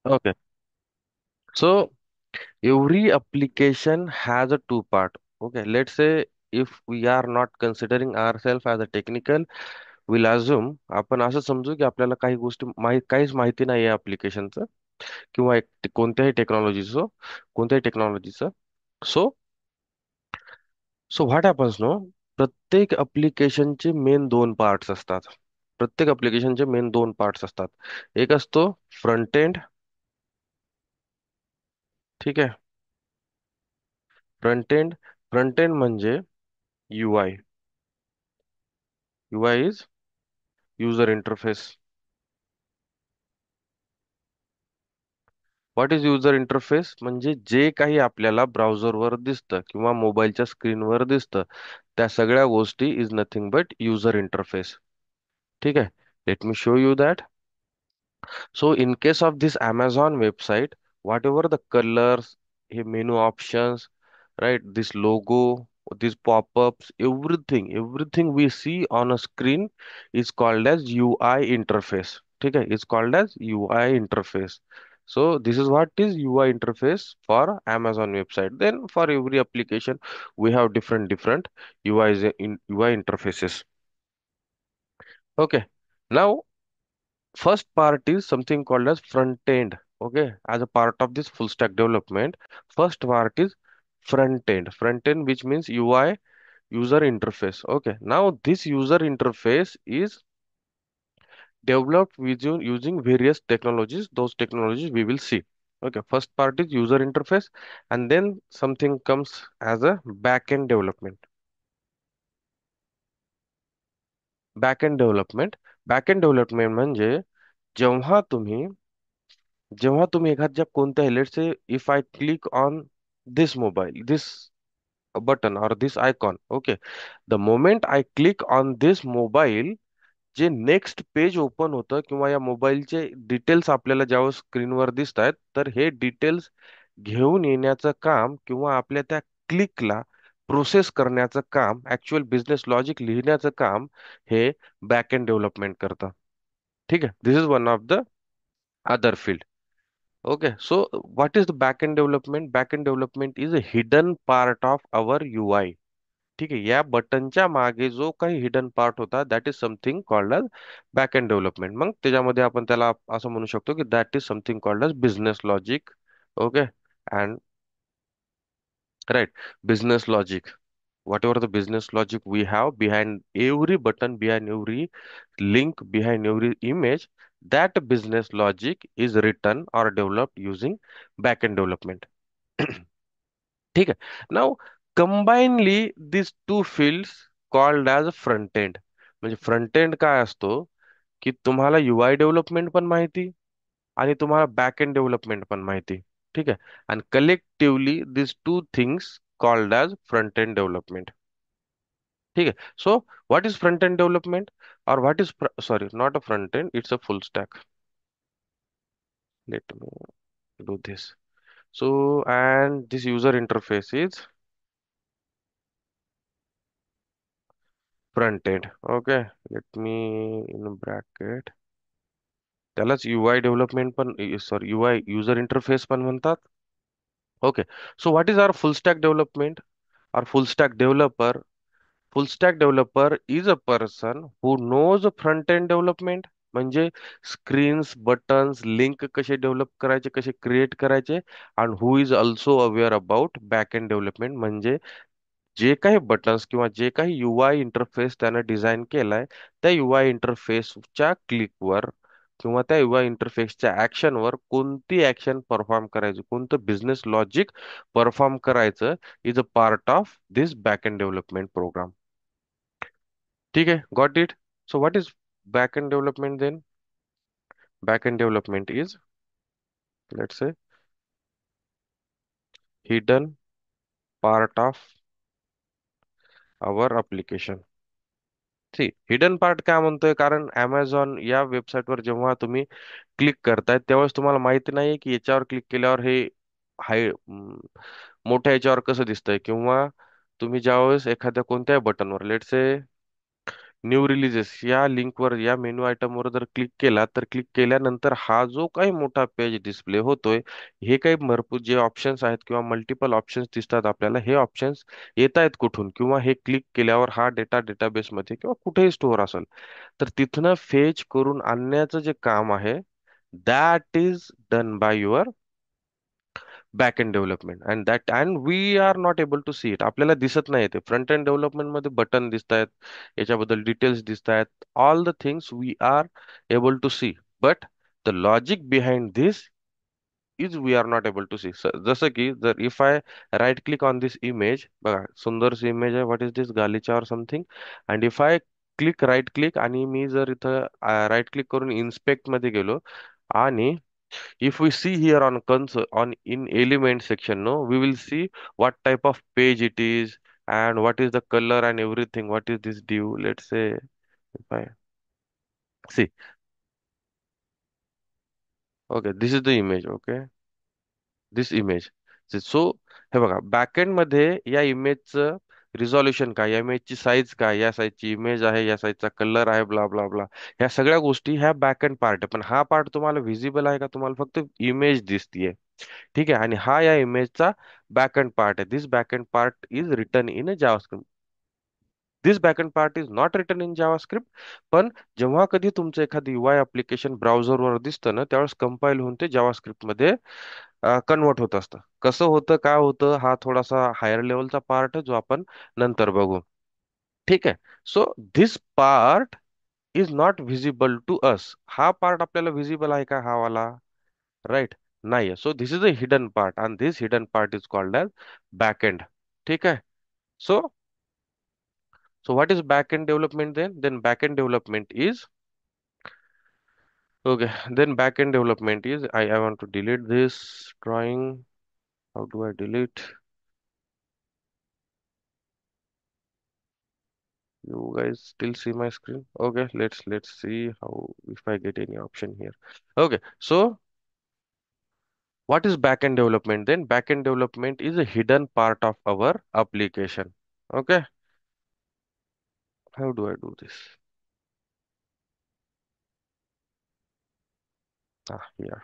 Okay. So every application has a two part. Okay. Let's say if we are not considering ourselves as a technical, we'll assume आपण असं समजू की आपल्याला काही गोष्टी काहीच माहिती नाही आहे ऍप्लिकेशनचं किंवा कोणत्याही टेक्नॉलॉजीचं. So so what happens no, प्रत्येक ऍप्लिकेशनचे मेन दोन पार्ट्स असतात. प्रत्येक ऍप्लिकेशनचे मेन दोन पार्ट्स असतात. एक असतो फ्रंट एंड. ठीक आहे. फ्रंट एंड म्हणजे UI. UI is user interface. What is user interface म्हणजे जे काही आपल्याला ब्राउझरवर दिसतं किंवा मोबाईलच्या स्क्रीनवर दिसतं, त्या सगळ्या गोष्टी is nothing but user interface. ठीक आहे. Late me show you that. So in case of this Amazon website, whatever the colors, menu options, right, this logo, these pop-ups, everything we see on a screen is called as UI interface. Okay, it's called as UI interface. So this is what is UI interface for Amazon website. Then for every application, we have different UI interfaces. Okay. Now first part is something called as front end. Okay, as a part of this full stack development, first part is front end, which means UI, user interface. Okay, now this user interface is developed using various technologies. Those technologies we will see. Okay, first part is user interface, and then something comes as a backend development. Backend development म्हणजे जेव्हा तुम्ही जेव्हा तुम्ही एखाद्या कोणत्याही, let's say if I click on this button और this icon. Okay, the moment I click on this mobile, जे next page open होतं किंवा या मोबाईलचे डिटेल्स आपल्याला ज्यावेळेस स्क्रीनवर दिसत आहेत, तर हे डिटेल्स घेऊन येण्याचं काम किंवा आपल्या त्या क्लिकला प्रोसेस करण्याचं काम, ऍक्च्युअल बिझनेस लॉजिक लिहिण्याचं काम हे बॅक एंड डेव्हलपमेंट करतं. ठीक आहे. This is one of the other field. Okay, so what is the backend development? Backend development is a hidden part of our UI. ठीक आहे. या बटनच्या मागे जो काही हिडन पार्ट होता, that is something called as backend development. मग त्याच्यामध्ये आपण त्याला असं म्हणू शकतो की that is something called as business logic. Okay. And right, business logic. Whatever the business logic we have behind every button, behind every link, behind every image, that business logic is written or developed using backend development. ठीक आहे. Now combinedly this two fields called as front end. म्हणजे front end काय असतो की तुम्हाला UI development पण माहिती आणि तुम्हाला बॅक एंड डेव्हलपमेंट पण माहिती. ठीक आहे. आणि collectively this two things called as front end development. ठीक आहे. So what is front end development, और what is, sorry, not a front end, it's a full stack. Let me do this. So, and this user interface is front end. Okay, let me in bracket. त्यालाच UI development पण, sorry, UI user interface पण म्हणतात. Okay. So what is our full stack development और full stack developer is a person who knows front end development. म्हणजे screens, buttons, link कसे develop करायचे, कसे create करायचे, आणि who is also aware about back end development. म्हणजे जे काही बटन्स किंवा जे काही UI इंटरफेस त्यानं डिझाईन केलाय, त्या UI इंटरफेसच्या क्लिकवर किंवा त्या UI इंटरफेसच्या ऍक्शनवर कोणती ऍक्शन परफॉर्म करायची, कोणतं बिझनेस लॉजिक परफॉर्म करायचं, is a part of this back end development program. ठीक आहे. Got it. So what is back end development then? Back end development is, let's say, hidden part of our application. See, hidden part काय म्हणतोय, कारण Amazon या वेबसाईटवर जेव्हा तुम्ही click करताय त्यावेळेस तुम्हाला माहिती नाहीये की याच्यावर क्लिक केल्यावर हे हाय मोठ्या याच्यावर कसं दिसतंय, किंवा तुम्ही ज्यावेळेस एखाद्या कोणत्याही बटनवर, लेट से न्यू रिलीजेस या लिंकवर, या मेनू आयटमवर जर क्लिक केला, तर क्लिक केल्यानंतर हा जो काही मोठा पेज डिस्प्ले होतोय, हे काही भरपूर जे ऑप्शन्स आहेत किंवा मल्टिपल ऑप्शन्स दिसतात आपल्याला, हे ऑप्शन्स येत आहेत कुठून, किंवा हे क्लिक केल्यावर हा डेटा डेटाबेसमध्ये किंवा कुठेही स्टोअर असेल, तर तिथनं फेच करून आणण्याचं जे काम आहे, that is done by your back end development, and we are not able to see it. आपल्याला दिसत नाही ते. फ्रंट एंड डेव्हलपमेंट मध्ये बटन दिसत आहेत, याच्याबद्दल डिटेल्स दिसत आहेत, all the things we are able to see, but the logic behind this is we are not able to see. जसं की जर if I right click on this image, बघा सुंदरशी इमेज आहे, व्हॉट इज दिस, गालीचा or something, and if I click right click, आणि मी जर इथं राईट क्लिक करून इन्स्पेक्ट मध्ये गेलो, आणि if we see here on console, on in element section, no, we will see what type of page it is, and what is the color and everything, what is this div, let's say, if I see, okay, this is the image, okay, this image. So हे बघा, backend मध्ये या इमेजचं resolution काय, या इमेजची size काय, या साईजची image आहे, या साईजचा कलर आहे, ब्ला ब्ला ब्ला, ह्या सगळ्या गोष्टी ह्या बॅकएंड पार्ट आहे. पण हा पार्ट तुम्हाला व्हिजिबल आहे का? तुम्हाला फक्त इमेज दिसतीये. ठीक आहे, आणि हा या इमेजचा बॅकएंड पार्ट आहे. This backend part is written in JavaScript. This backend part is not written in JavaScript. पण जेव्हा कधी तुमचं एखादं UI ऍप्लिकेशन ब्राउझरवर दिसतं ना, त्यावेळेस कंपाईल होऊन ते जावास्क्रिप्ट मध्ये कन्वर्ट होत असतं. कसं होतं, काय होतं, हा थोडासा हायर लेवलचा पार्ट आहे, जो आपण नंतर बघू. ठीक आहे. So this part is not visible to us. हा पार्ट आपल्याला व्हिजिबल आहे का, हा वाला? राईट, नाहीये. So this is a hidden part, and this hidden part is called as backend. ठीक आहे. So so what is backend development then backend development is, okay, then backend development is, I want to delete this drawing. How do I delete? You guys still see my screen? Okay, let's see how, if I get any option here. Okay, so what is backend development then? Backend development is a hidden part of our application. Okay, how do I do this? Here.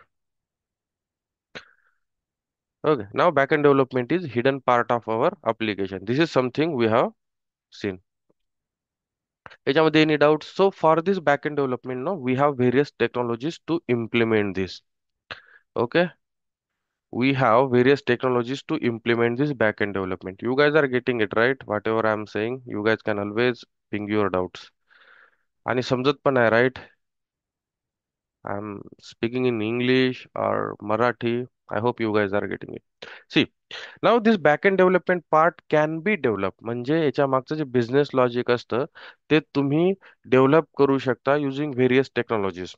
Okay, now backend development is hidden part of our application. This is something we have seen. याच्यामध्ये any doubts? So for this backend development, no, we have various technologies to implement this. Okay, we have various technologies to implement this backend development. You guys are getting it right. Whatever I'm saying, you guys can always ping your doubts. आणि समजत पण आहे, right? I'm speaking in English or Marathi. I hope you guys are getting it. See, now this backend development part can be developed. म्हणजे याच्या मागचं जे business logic असतं, ते तुम्ही डेव्हलप करू शकता using various technologies.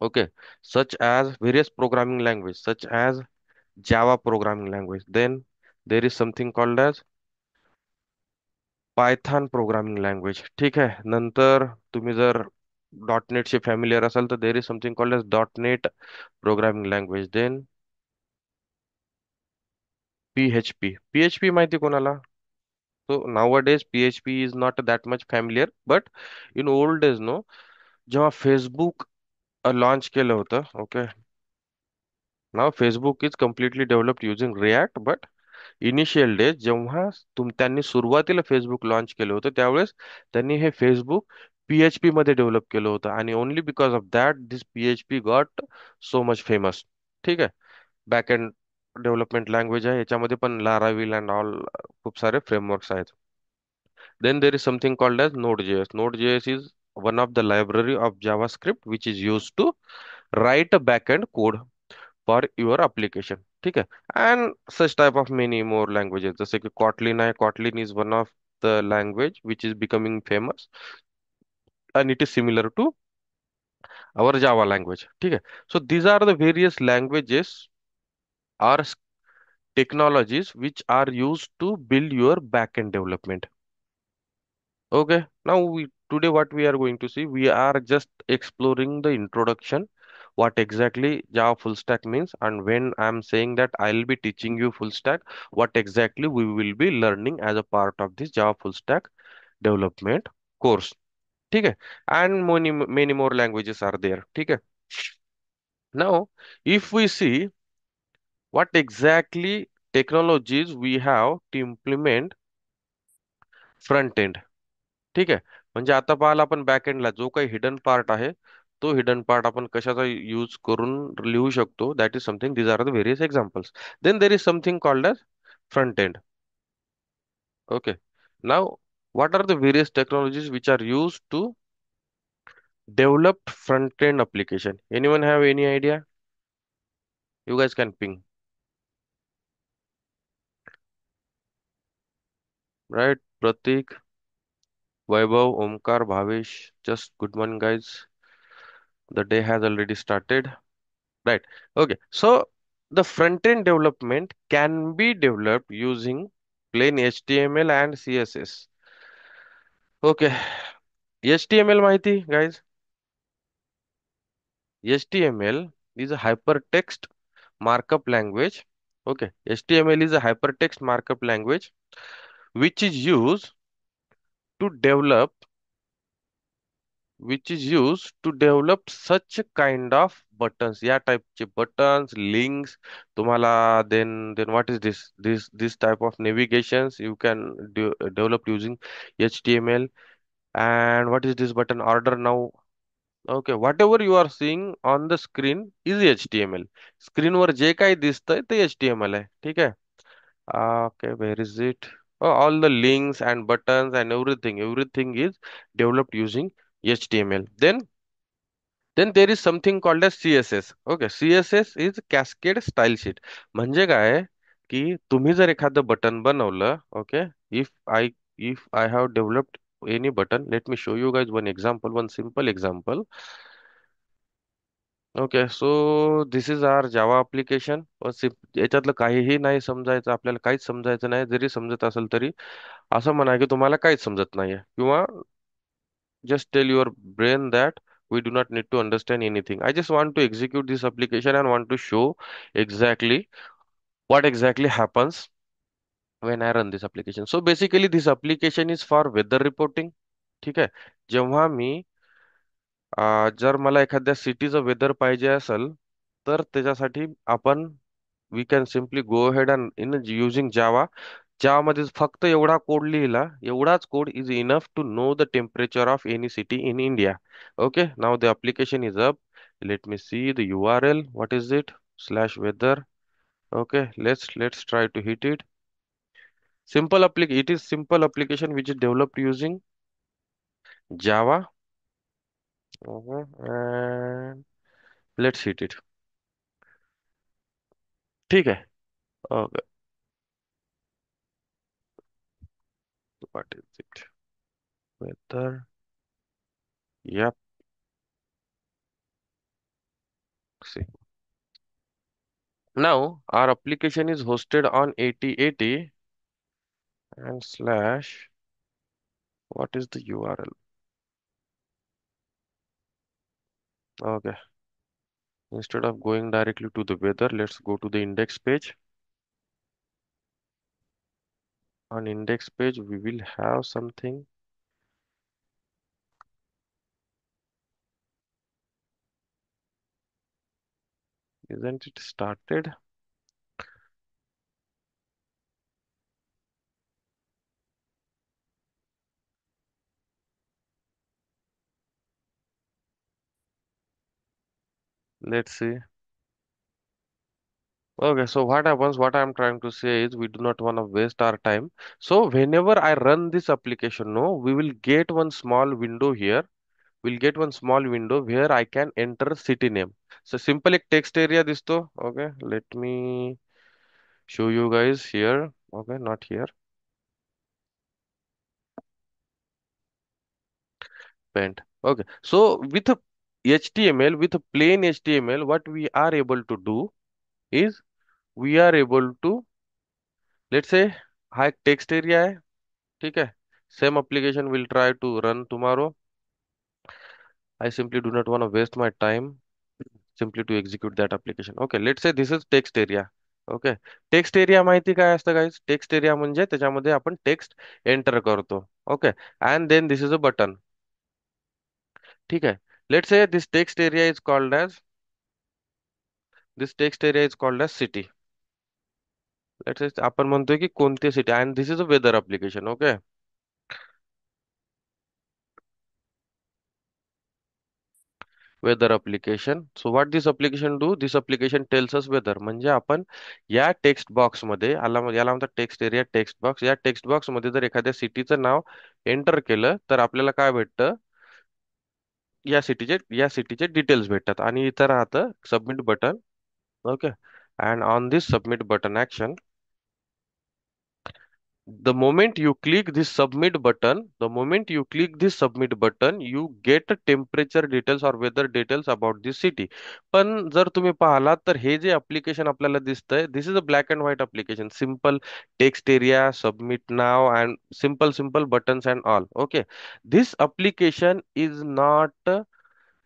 Okay, such as various programming language, such as Java programming language. Then there is something called as Python programming language. ठीक आहे. नंतर तुम्ही जर .NET शी फॅमिलियर असाल, तर there is something called as .NET programming language. Then PHP. PHP माहिती कोणाला? So nowadays PHP is not that much familiar, but in old days, no, जेव्हा फेसबुक लॉन्च केलं होतं, okay, now Facebook is completely developed using react, but initial days जेव्हा त्यांनी सुरुवातीला Facebook launch केलं होतं, त्यावेळेस त्यांनी हे फेसबुक PHP मध्ये डेव्हलप केलं होतं, आणि only because of that this PHP got so much famous. ठीक आहे. बॅक एंड डेव्हलपमेंट लँग्वेज आहे, याच्यामध्ये पण लाराविल अँड ऑल खूप सारे फ्रेमवर्क्स आहेत. Then there is something called as Node.js. Node.js is one of the library of JavaScript which is used to write a backend code for your application. ठीक आहे. And such type of many more languages. जसे की Kotlin आहे. Kotlin is one of the language which is becoming famous, and it is similar to our Java language. ठीक आहे. So these are the various languages or technologies which are used to build your backend development. Okay, now today what we are going to see, we are just exploring the introduction, what exactly Java full stack means, and when I'm saying that I'll be teaching you full stack, what exactly we will be learning as a part of this Java full stack development course. ठीक आहे. And many more languages are there. ठीक आहे. Now if we see what exactly technologies we have to implement front end. ठीक आहे. म्हणजे आता पाहाल आपण बॅक एंडला जो काही हिडन पार्ट आहे, तो हिडन पार्ट आपण कशाचा यूज करून लिहू शकतो, that is something. These are the various examples. Then there is something called as front end. Okay. Now what are the various technologies which are used to develop front end application? Anyone have any idea? You guys can ping. Right? Pratik, Vaibhav, Omkar, Bhavesh. Just good morning, guys. The day has already started. Right. Okay. So the front end development can be developed using plain HTML and CSS. Okay. HTML माहिती, guys. HTML is a hypertext markup language. Okay. HTML is a hypertext markup language which is used to develop such kind of buttons, या टाइपचे buttons, links तुम्हाला. Then what is this type of navigations you can develop using HTML. And what is this button order now? Okay, whatever you are seeing on the screen is HTML. Screen वर जे काही दिसतंय ते HTML आहे. ठीक आहे. Okay, where is it? Oh, all the links and buttons and everything is developed using HTML. Then there is something called as CSS. Okay, CSS is Cascade Style Sheet. म्हणजे काय आहे, की तुम्ही जर एखादं बटन बनवलं, okay, if I if I have developed any button, let me show you guys one example, one simple example. Okay, so this is our Java application. याच्यातलं काहीही नाही समजायचं, आपल्याला काहीच समजायचं नाही. जरी समजत असेल तरी असं म्हणा की तुम्हाला काहीच समजत नाहीये, किंवा just tell your brain that we do not need to understand anything. I just want to execute this application and want to show exactly what exactly happens when I run this application. So basically this application is for weather reporting. ठीक आहे. जेव्हा मी जर मला एखाद्या सिटीचं weather पाहिजे असेल, तर त्याच्यासाठी आपण we can simply go head and in using Java. ज्यामध्ये फक्त एवढा कोड लिहिला, एवढाच code is enough to know the temperature of any city in India. Okay, now the application is up. Let me see the URL. What is it? Slash weather. Okay, let's try to hit it. It is simple application which is developed using Java. And let's hit it. ठीक है. Okay, what is it? Weather. Yep. See. Now our application is hosted on 8080 and slash. What is the URL? Okay. Instead of going directly to the weather, let's go to the index page. On index page, we will have something. Isn't it started? Let's see. Okay, so what happens, what I'm trying to say is we do not want to waste our time. So whenever I run this application, no, we will get one small window here. We'll get one small window where I can enter city name. So simple एक text area दिसतो. Okay, let me show you guys here. Okay, not here. Paint. Okay, so with a HTML, with a plain HTML, what we are able to do is we are able to, let's say, हा एक text area है. ठीक है. Same application will try to run tomorrow. I simply do not want to waste my time simply to execute that application. Okay, let's say this is text area. Okay, text area माहिती काय असतं guys? Text area म्हणजे त्याच्यामध्ये आपण text enter करतो. Okay, and then this is a button. ठीक आहे. Let's say this text area is called as city. Let's say आपण म्हणतोय की कोणते city, and this is a weather application. Okay. Weather application. So what this application do, this application tells us weather. म्हणजे आपण या text box मध्ये याला म्हणतात टेक्स्ट एरिया, टेक्स्ट बॉक्स. या टेक्स्ट बॉक्स मध्ये जर एखाद्या सिटीचं नाव एंटर केलं तर आपल्याला काय भेटतं, या सिटीचे डिटेल्स भेटतात. आणि इथं राहतं submit button. Okay. And on this submit button action, the moment you click this submit button, you get a temperature details or weather details about this city. पण जर तुम्ही पाहिलात तर हे जे अप्लिकेशन आपल्याला दिसतंय, this is a black and white application. Simple text area, submit now and simple simple buttons and all. Okay. This application is not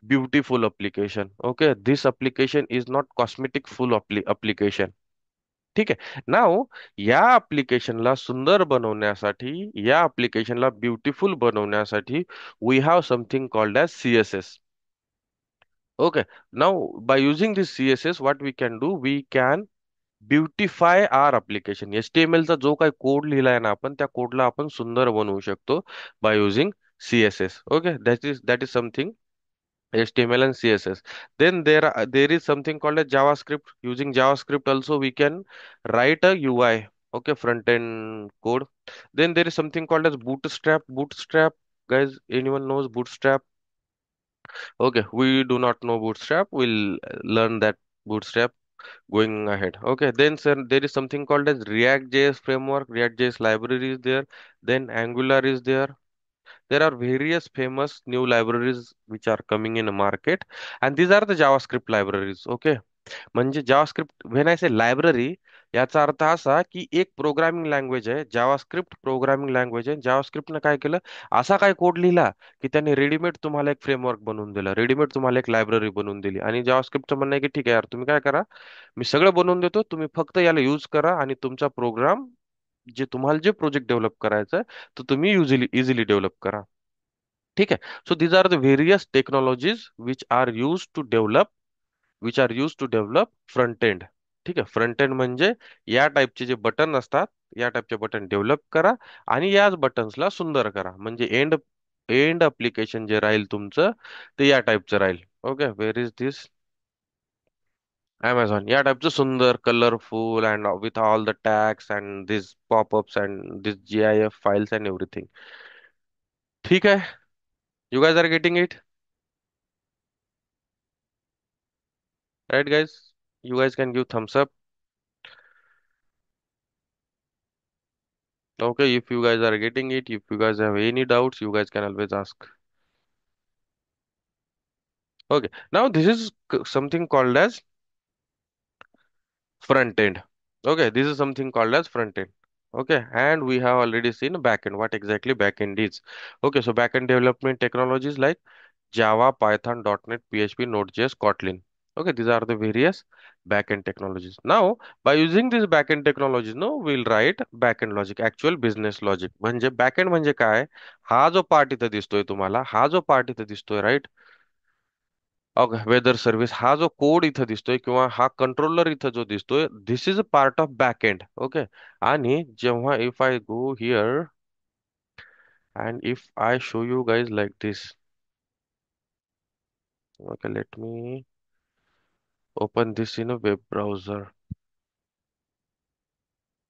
beautiful application. Okay. This application is not cosmetic full application. ठीक आहे. नाव या ऍप्लिकेशनला सुंदर बनवण्यासाठी, या ऍप्लिकेशनला beautiful बनवण्यासाठी we have something called as CSS. Okay. Now by using this CSS what we can do, we can beautify our application. HTML चा जो काही कोड लिहिलाय ना आपण, त्या कोडला आपण सुंदर बनवू शकतो by using CSS. Okay, that is something HTML and CSS. Then there is something called as JavaScript. Using JavaScript also we can write a UI. Okay, front end code. Then there is something called as Bootstrap. Bootstrap, guys, anyone knows Bootstrap? Okay, we do not know Bootstrap. We'll learn that Bootstrap going ahead. Okay, then sir, there is something called as React.js framework. React.js library is there. Then Angular is there. There are various famous new libraries which are coming in the market, and these are the JavaScript libraries. Okay. म्हणजे JavaScript, when I say library, याचा अर्थ असा की एक programming language आहे, JavaScript programming language आहे. जावास्क्रिप्टनं काय केलं, असा काय कोड लिहिला की त्याने रेडीमेड तुम्हाला एक फ्रेमवर्क बनवून दिला, रेडीमेड तुम्हाला एक लायब्ररी बनवून दिली. आणि जावास्क्रिप्टचं म्हणणं आहे की ठीक आहे यार, तुम्ही काय करा, मी सगळं बनवून देतो, तुम्ही फक्त याला यूज करा आणि तुमचा प्रोग्राम, जे तुम्हाला जे प्रोजेक्ट डेव्हलप करायचं आहे, तर तुम्ही इझिली डेव्हलप करा. ठीक आहे. So these are the various technologies which are use to develop front end. ठीक आहे. फ्रंट एंड म्हणजे या टाईपचे जे बटन असतात, या टाईपचे बटन डेव्हलप करा आणि याच बटन्सला सुंदर करा. म्हणजे एंड एंड अप्लिकेशन जे राहील तुमचं, ते या टाईपचं राहील. Okay. Where is this Amazon? या टाईपचं सुंदर, colourful and with all the tags and this popups and this GIF files and everything. ठीक आहे. You guys are getting it, right guys? You guys can give thumbs up. Okay, if you guys are getting it, if you guys have any doubts, you guys can always ask. Okay, now this is something called as front end. Okay, this is something called as front end. Okay, and we have already seen back end, what exactly back end is. Okay, so back end development technologies like Java, Python, .NET, PHP, Node.js, Kotlin. Okay, these are the various backend technologies. Now, by using these backend technologies, no, we'll write backend logic, actual business logic. म्हणजे backend म्हणजे काय? हा जो part इथं दिसतोय तुम्हाला, हा जो पार्ट इथं दिसतोय, राईट? ओके, वेदर सर्व्हिस, हा जो कोड इथं दिसतोय किंवा हा कंट्रोलर इथं जो दिसतोय, this is a part of backend. Okay. आणि जेव्हा if I go here and if I show you guys like this. Okay, let me open this in a web browser.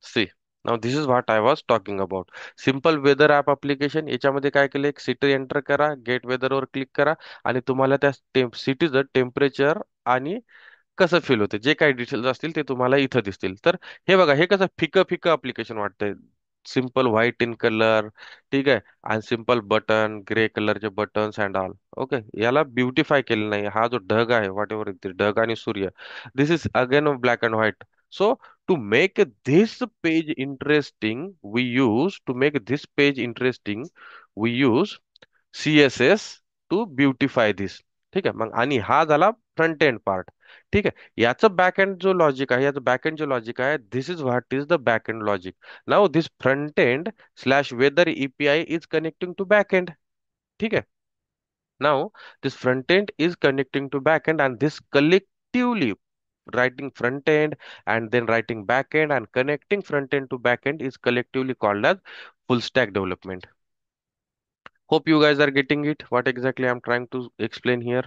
See, now this is what I was talking about. Simple weather app application. याच्यामध्ये काय केलं, एक city enter करा, gate weather वर click करा आणि तुम्हाला त्या सिटीचं टेम्परेचर आणि कसं फील होते, जे काही डिटेल्स असतील ते तुम्हाला इथं दिसतील. तर हे बघा, हे कसं फिकं फिकं अप्लिकेशन वाटतंय. Simple white in colour. ठीक आहे. आणि सिम्पल बटन, ग्रे कलरचे बटन्स अँड ऑल. ओके. याला ब्युटिफाय केलं नाही. हा जो ढग आहे, व्हॉट एव्हर इट, ढग आणि सूर्य, this is again black and white. So to make this page interesting we use CSS to beautify this. ठीक आहे. मग आणि हा झाला फ्रंट एंड पार्ट. ठीक आहे. याचं बॅक एंड जो लॉजिक आहे, याचं बॅक एंड जो लॉजिक आहे, this is what is the back end logic. Now this front end slash weather API is connecting to back end. ठीक आहे. Now, this front end is connecting to back end, and this collectively writing front end and then writing back end and connecting front end to back end is collectively called as full stack development. Hope you guys are getting it. What exactly I'm trying to explain here.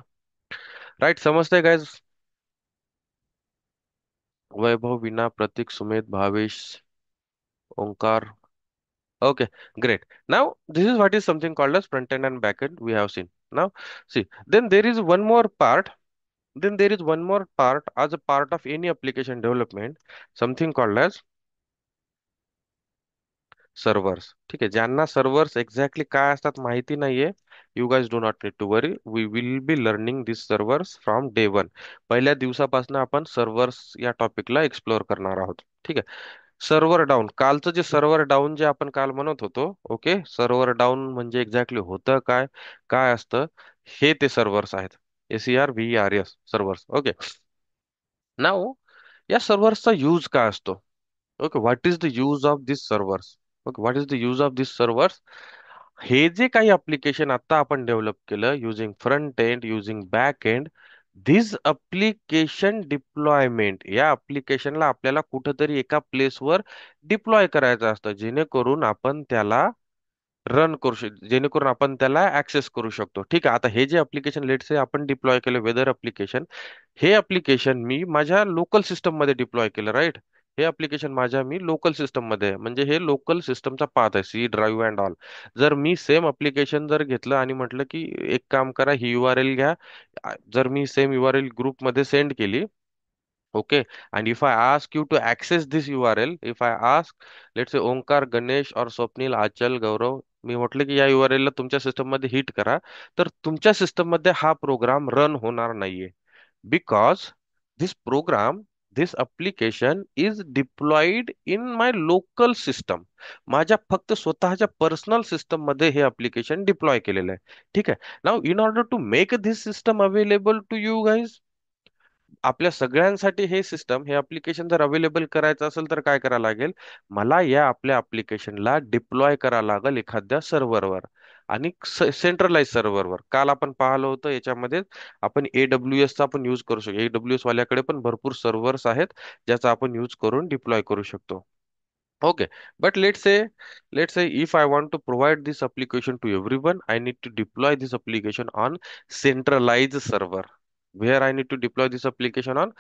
Right? समजतंय guys? Vaibhav, Veena, Prateek, Sumit, Bhavesh, Omkar. Okay, great. Now, this is what is something called as front end and back end we have seen. Now, see, then there is one more part. Then there is one more part as a part of any application development, something called as servers. ठीक आहे, ज्यांना servers exactly काय असतात माहिती नाहीये, you guys do not need to worry, we will be learning this servers from day one. पहिल्या दिवसापासून आपण सर्व्हर्स या टॉपिकला एक्सप्लोअर करणार आहोत. ठीक आहे. सर्व्हर डाऊन, कालचं जे सर्व्हर डाऊन जे आपण काल म्हणत होतो, ओके, सर्व्हर डाऊन म्हणजे एक्झॅक्टली होतं काय, काय असतं, हे ते सर्व्हर्स आहेत. SERVERS servers. ओके. नाव या सर्व्हर्सचा यूज काय असतो? Okay, what is the use of this servers? Okay, what is the use of this servers? हे जे काही अप्लिकेशन आता आपण डेव्हलप केलं using front end, using back end, this application deployment, या अप्लिकेशनला आपल्याला कुठंतरी एका प्लेसवर डिप्लॉय करायचं असतं, जेणेकरून आपण त्याला रन करू शकतो, जेणेकरून आपण त्याला ऍक्सेस करू शकतो. ठीक आहे. आता हे जे अप्लिकेशन लेट से आपण डिप्लॉय केलं वेदर अप्लिकेशन, हे अप्लिकेशन मी माझ्या लोकल सिस्टम मध्ये डिप्लॉय केलं, राईट? हे अप्लिकेशन माझ्या मी लोकल सिस्टम मध्ये आहे. म्हणजे हे लोकल सिस्टमचा पाथ आहे, सी ड्राईव्ह अँड ऑल. जर मी सेम अप्लिकेशन जर घेतलं आणि म्हटलं की एक काम करा, ही URL घ्या, जर मी सेम URL ग्रुप मध्ये सेंड केली, okay, and if I ask you to access this URL, if I ask, let's say Omkar, Ganesh और स्वप्नील, आचल, गौरव, मी म्हटलं की या URL ला तुमच्या सिस्टम मध्ये हिट करा, तर तुमच्या सिस्टम मध्ये हा प्रोग्राम रन होणार नाहीये. Because this program, this application is deployed in my local system. माझ्या फक्त स्वतःच्या पर्सनल सिस्टम मध्ये हे अप्लिकेशन डिप्लॉय केलेलं आहे. ठीक आहे. Now in order to make this system available to you guys, आपल्या सगळ्यांसाठी हे सिस्टम, हे अप्लिकेशन जर अवेलेबल करायचं असेल तर काय करायला लागेल, मला या आपल्या अप्लिकेशनला डिप्लॉय करायला लागेल एखाद्या सर्व्हरवर, आणि सेंट्रलाइज सर्व्हरवर. काल आपण पाहिलं होतं याच्यामध्ये आपण AWS चा आपण यूज करू शकतो. AWS वाल्याकडे पण भरपूर सर्व्हर्स आहेत ज्याचा आपण यूज करून डिप्लॉय करू शकतो. Okay, but let's say if I want to provide this application to everyone, I need to deploy this application on centralized server. Where I need to deploy this application on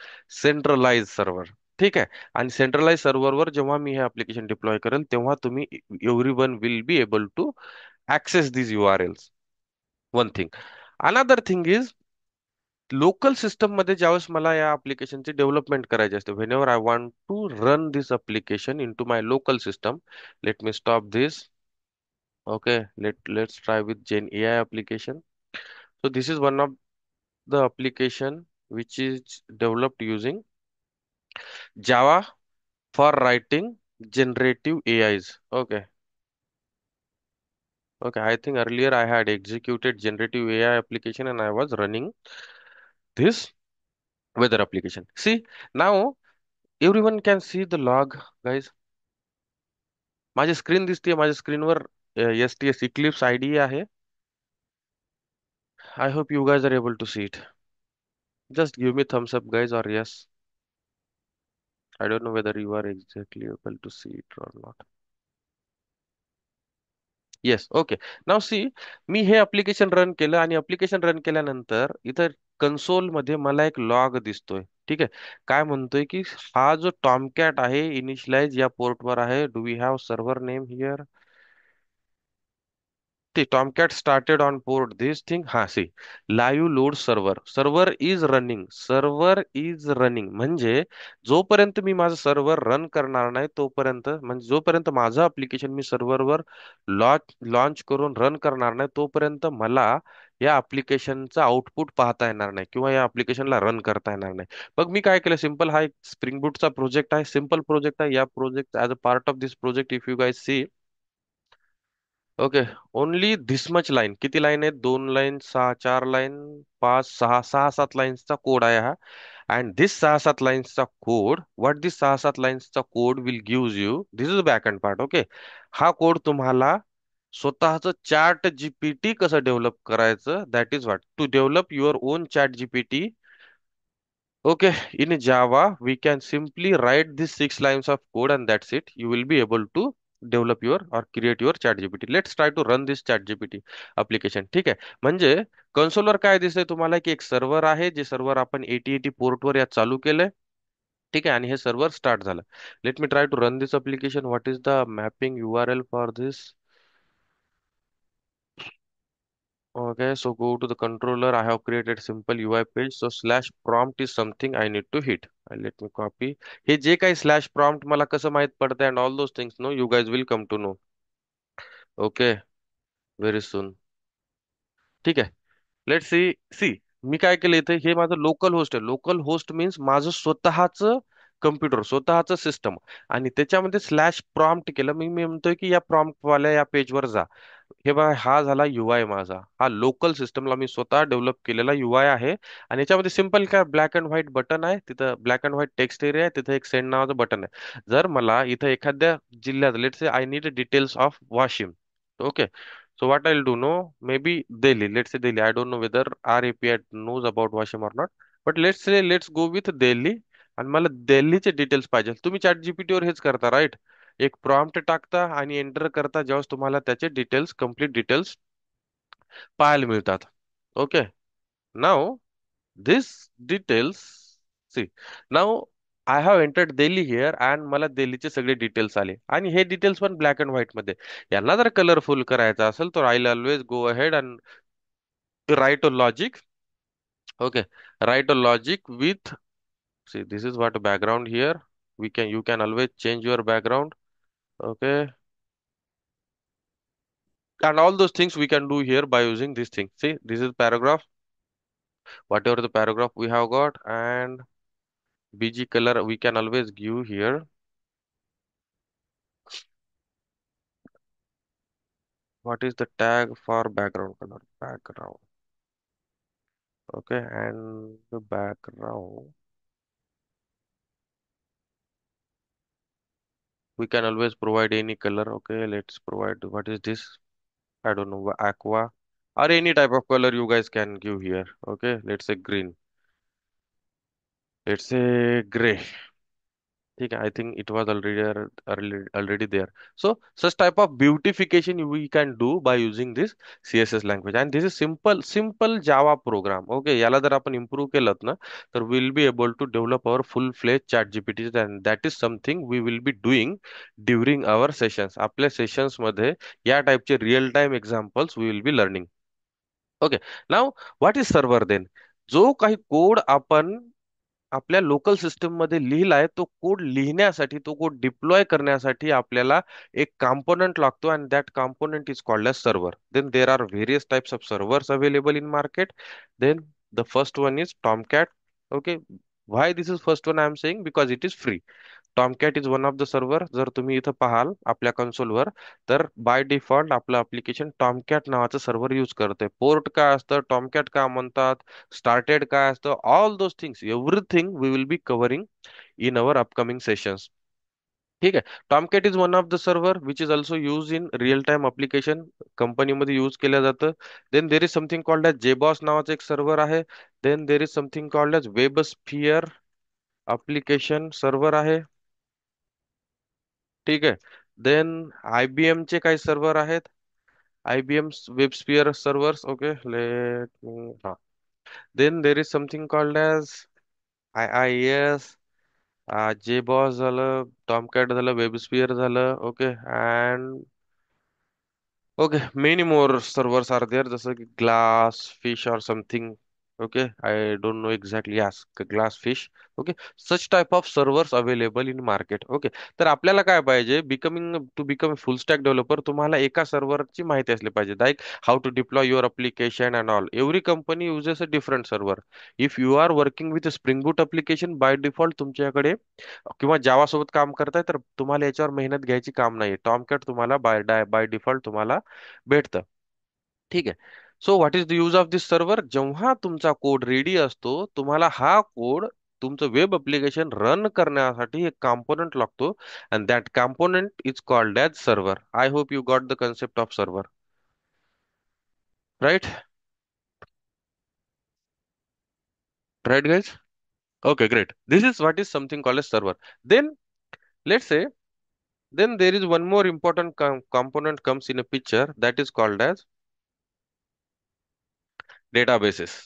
centralized server. ठीक आहे. आणि centralise सर्व्हरवर जेव्हा मी हे application deploy करेल, तेव्हा तुम्ही everyone will be able to access these URLs. One thing. Another thing is, local system मध्ये ज्यावेळेस मला या ऍप्लिकेशनची डेव्हलपमेंट करायची असते, whenever I want to run this application into my local system, let me stop this. Okay, let's try with Gen AI application. So this is one of the application which is developed using Java for writing generative AIs. Okay. Okay, I think earlier I had executed generative AI application and I was running this weather application. See, now everyone can see the log, guys. माझी screen दिसते, माझ्या स्क्रीनवर STS Eclipse IDE आहे. I hope you guys are able to see it. Just give me thumbs up, guys, or yes. I don't know whether you are exactly able to see it or not. Yes. Okay. Now see, मी हे application run केलं आणि application run केल्यानंतर इथं console मध्ये मला एक log दिसतोय. ठीक आहे. काय म्हणतोय की हा जो टॉमकॅट आहे इनिशियलाइज या पोर्टवर आहे. Do we have server name here? ते Tomcat started on port this thing. हा, see, live load server, server is running, server is running म्हणजे जोपर्यंत मी माझं सर्व्हर रन करणार नाही तोपर्यंत, म्हणजे जोपर्यंत माझं अप्लिकेशन मी सर्व्हरवर लॉन्च करून रन करणार नाही तोपर्यंत मला या अप्लिकेशनचा आउटपुट पाहता येणार नाही किंवा या अप्लिकेशनला रन करता येणार नाही. मग मी काय केलं, सिंपल, हा एक स्प्रिंग बूटचा प्रोजेक्ट आहे, सिंपल प्रोजेक्ट आहे. या project, as a part of this project, if you guys see, okay, only this much line, किती लाईन आहेत, 2 लाईन, 4 लाईन, 5, 6, 6-7 लाईन्सचा कोड आहे हा. अँड दिस 6-7 लाईन्सचा कोड, व्हॉट दिस 6-7 लाईन्सचा code will give you, this is back end part. Okay, हा code तुम्हाला स्वतःचं चॅट जीपीटी कसं डेव्हलप करायचं, that is what to develop your own chat GPT. Okay, in Java, we can simply write these 6 lines of code and that's it. You will be able to develop your or create your ChatGPT. Let's try to run this ChatGPT application. ठीक आहे. म्हणजे कन्सोलवर काय दिसतंय तुम्हाला की एक server आहे, जे सर्व्हर आपण 8080 पोर्टवर या चालू केलंय. ठीक आहे, आणि हे सर्व्हर स्टार्ट झालं. Let me try to run this application. What is the mapping URL for this? Okay, so go to the controller. I have created simple UI page. So slash prompt is something I need to hit. Let me copy. हे जे काही slash prompt मला कसं माहित पडतंय and all those things, no, you guys will come to know. Okay, very soon. ठीक आहे. Let see. C, मी काय केलं इथे, हे माझं लोकल होस्ट आहे. लोकल होस्ट मीन्स माझं स्वतःचं कम्प्युटर, स्वतःचं सिस्टम, आणि त्याच्यामध्ये स्लॅश प्रॉम्प्ट केलं. मी म्हणतोय की या प्रॉम्प्ट वाल्या या पेजवर जा. हे बघा, हा झाला युआय माझा. हा लोकल सिस्टमला मी स्वतः डेव्हलप केलेला युआय आहे. आणि याच्यामध्ये सिंपल काय, ब्लॅक अँड व्हाईट बटन आहे, तिथं black and white text area आहे, तिथं एक सेंड नावाचं बटन आहे. जर मला इथं एखाद्या जिल्ह्यात, let say I need details of Washim. Okay, so what I'll do, no, maybe Delhi, let's say Delhi. I don't know whether our API knows about Washim or not, but let's say let's go with Delhi. आणि मला दिल्लीचे details पाहिजे. तुम्ही chat GPT वर हेच करता, right? एक prompt टाकता आणि एंटर करता, जेव्हा तुम्हाला त्याचे डिटेल्स, कम्प्लीट डिटेल्स पाहायला मिळतात. Okay, now this details, see, now I have entered Delhi here and मला दिल्लीचे सगळे डिटेल्स आले, आणि हे डिटेल्स पण ब्लॅक अँड व्हाईट मध्ये. यांना जर कलरफुल करायचा असेल तर I always go ahead and write a logic. Okay, write a logic with, see, this is what background here. You can always change your background. Okay, and all those things we can do here by using this thing. See, this is paragraph, whatever the paragraph we have got, and bg color we can always give here. What is the tag for background color? Background. Okay, and the background we can always provide any color. Okay, let's provide, what is this? I don't know, aqua, or any type of color you guys can give here. Okay, let's say green. Let's say gray. Okay, I think it was already there. So such type of beautification we can do by using this CSS language. And this is simple Java program. Okay, याला जर आपण improve केलं ना, तर we'll be able to develop our full-fledged chat GPTs, and that is something we will be doing during our sessions. आपल्या sessions मध्ये या टाइपचे real time examples we will be learning. Okay, now what is server then? जो काही code आपण आपल्या local system मध्ये लिहिलाय, तो कोड लिहिण्यासाठी, तो कोड डिप्लॉय करण्यासाठी आपल्याला एक कॉम्पोनंट लागतो, and that component is called as server. Then there are various types of servers available in market. Then the first one is Tomcat. Okay, why this is first one I am saying? Because it is free. Tomcat is one of the server. जर तुम्ही इथं पाहाल आपल्या कन्सोलवर, तर by default आपलं application Tomcat नावाचं server use करते. पोर्ट काय असतं, टॉमकॅट का म्हणतात, स्टार्टेड काय असतं, all those things, everything we will be covering in our upcoming sessions. ठीक आहे. Tomcat is one of the server which is also use in real time application. कंपनीमध्ये यूज केलं जातं. Then there is something called as JBoss नावाचं एक server आहे. Then there is something called as WebSphere application server आहे. ठीक आहे. Then IBM चे काही सर्व्हर आहेत. IBM WebSphere servers. Okay, let me, हा. Then there is something called as IIS. JBoss झालं, टॉमकॅट झालं, वेबस्फियर झालं. Okay, and okay, many more servers are there, जसं की glass fish or something. Okay, I don't know exactly. Yes, glass fish. Okay, such type of servers available in market. Okay, तर आपल्याला काय पाहिजे, become फुल stack developer, तुम्हाला एका सर्व्हरची माहिती असली पाहिजे, like how to deploy your application and all. Every company uses a different server. If you are working with spring boot application, by default तुमच्याकडे, किंवा जावा सोबत काम करताय, तर तुम्हाला याच्यावर मेहनत घ्यायची काम नाही. टॉमकॅट तुम्हाला बाय डिफॉल्ट तुम्हाला भेटतं. ठीक आहे. So what is the use of this server? जेव्हा तुमचा कोड रेडी असतो, तुम्हाला हा कोड तुमचं वेब ऍप्लिकेशन रन करण्यासाठी एक कॉम्पोनंट लागतो, and that component is called as server. I hope you got the concept of server, right? Right guys? Okay, great. This is what is something called as server. Then let's say, then there is one more important component comes in a picture, that is called as databases.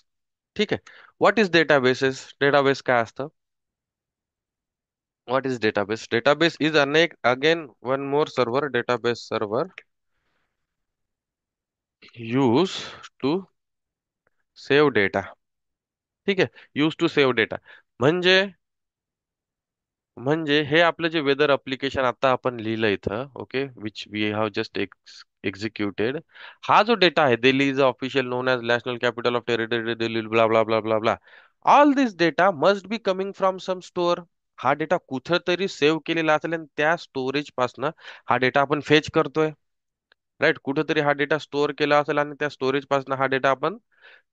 ठीक आहे. What is databases? Database काय असतं? What is database? Database is again one more server, database server used to save data. ठीक आहे, used to save data. म्हणजे म्हणजे हे आपलं जे वेदर अप्लिकेशन आता आपण लिहिलं इथं, okay, which we have just executed. हा जो डेटा आहे, Delhi is official known as national capital of territory Delhi, bla blah blah blah blah. All this data must be coming from some store. हा data कुठेतरी save केलेला असेल आणि त्या storage पासनं हा डेटा आपण फेच करतोय. राईट, कुठेतरी हा डेटा स्टोअर केला असेल आणि त्या स्टोरेज पासून हा डेटा आपण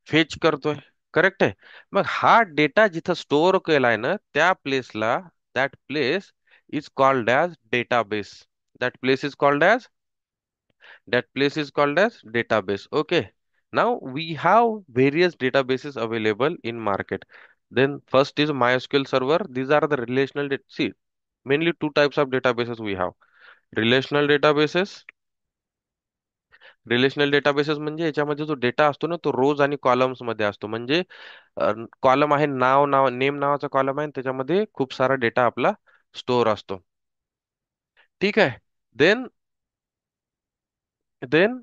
फेच करतोय. करेक्ट आहे. मग हा डेटा जिथं स्टोअर केलाय ना, त्या प्लेसला, that place is called as database. That place is called as that place is called as database. Okay, now we have various databases available in market. Then first is MySQL server. These are the relational see, mainly two types of databases we have. Relational databases. Relational databases म्हणजे याच्यामध्ये जो data असतो ना, तो रोज आणि columns मध्ये असतो. म्हणजे कॉलम आहे, नेम नावाचा कॉलम आहे आणि त्याच्यामध्ये खूप सारा डेटा आपला स्टोअर असतो. ठीक आहे. Then then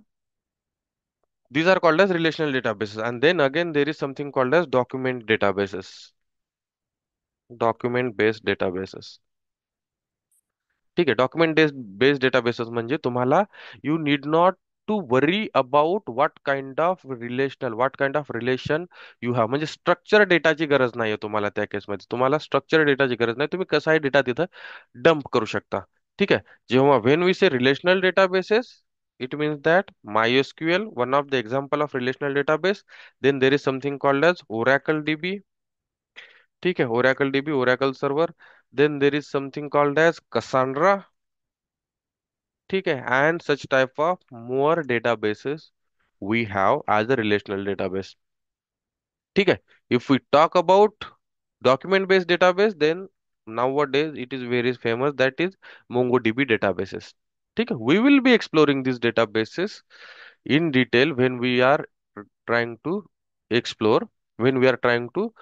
these are called as relational databases, and then again there is something called as document databases. Document based databases. ठीक आहे. डॉक्युमेंट बेस्ड डेटाबेसेस म्हणजे तुम्हाला, you need not to worry about what kind of relation you have. म्हणजे structure डेटाची गरज नाहीये तुम्हाला त्या केसमध्ये. तुम्हाला स्ट्रक्चर डेटाची गरज नाही, तुम्ही कसाही डेटा तिथं डंप करू शकता. ठीक आहे. जेव्हा when we say relational databases, it means that MySQL, one of the example of relational database. Then there is something called as Oracle DB. ठीक है, Oracle DB, Oracle server. Then there is something called as Cassandra. ठीक है, and such type of more databases we have as a relational database. ठीक है. If we talk about document based database, then nowadays it is very famous, that is MongoDB databases. ठीक है. We will be exploring these databases in detail when we are trying to explore, when we are trying to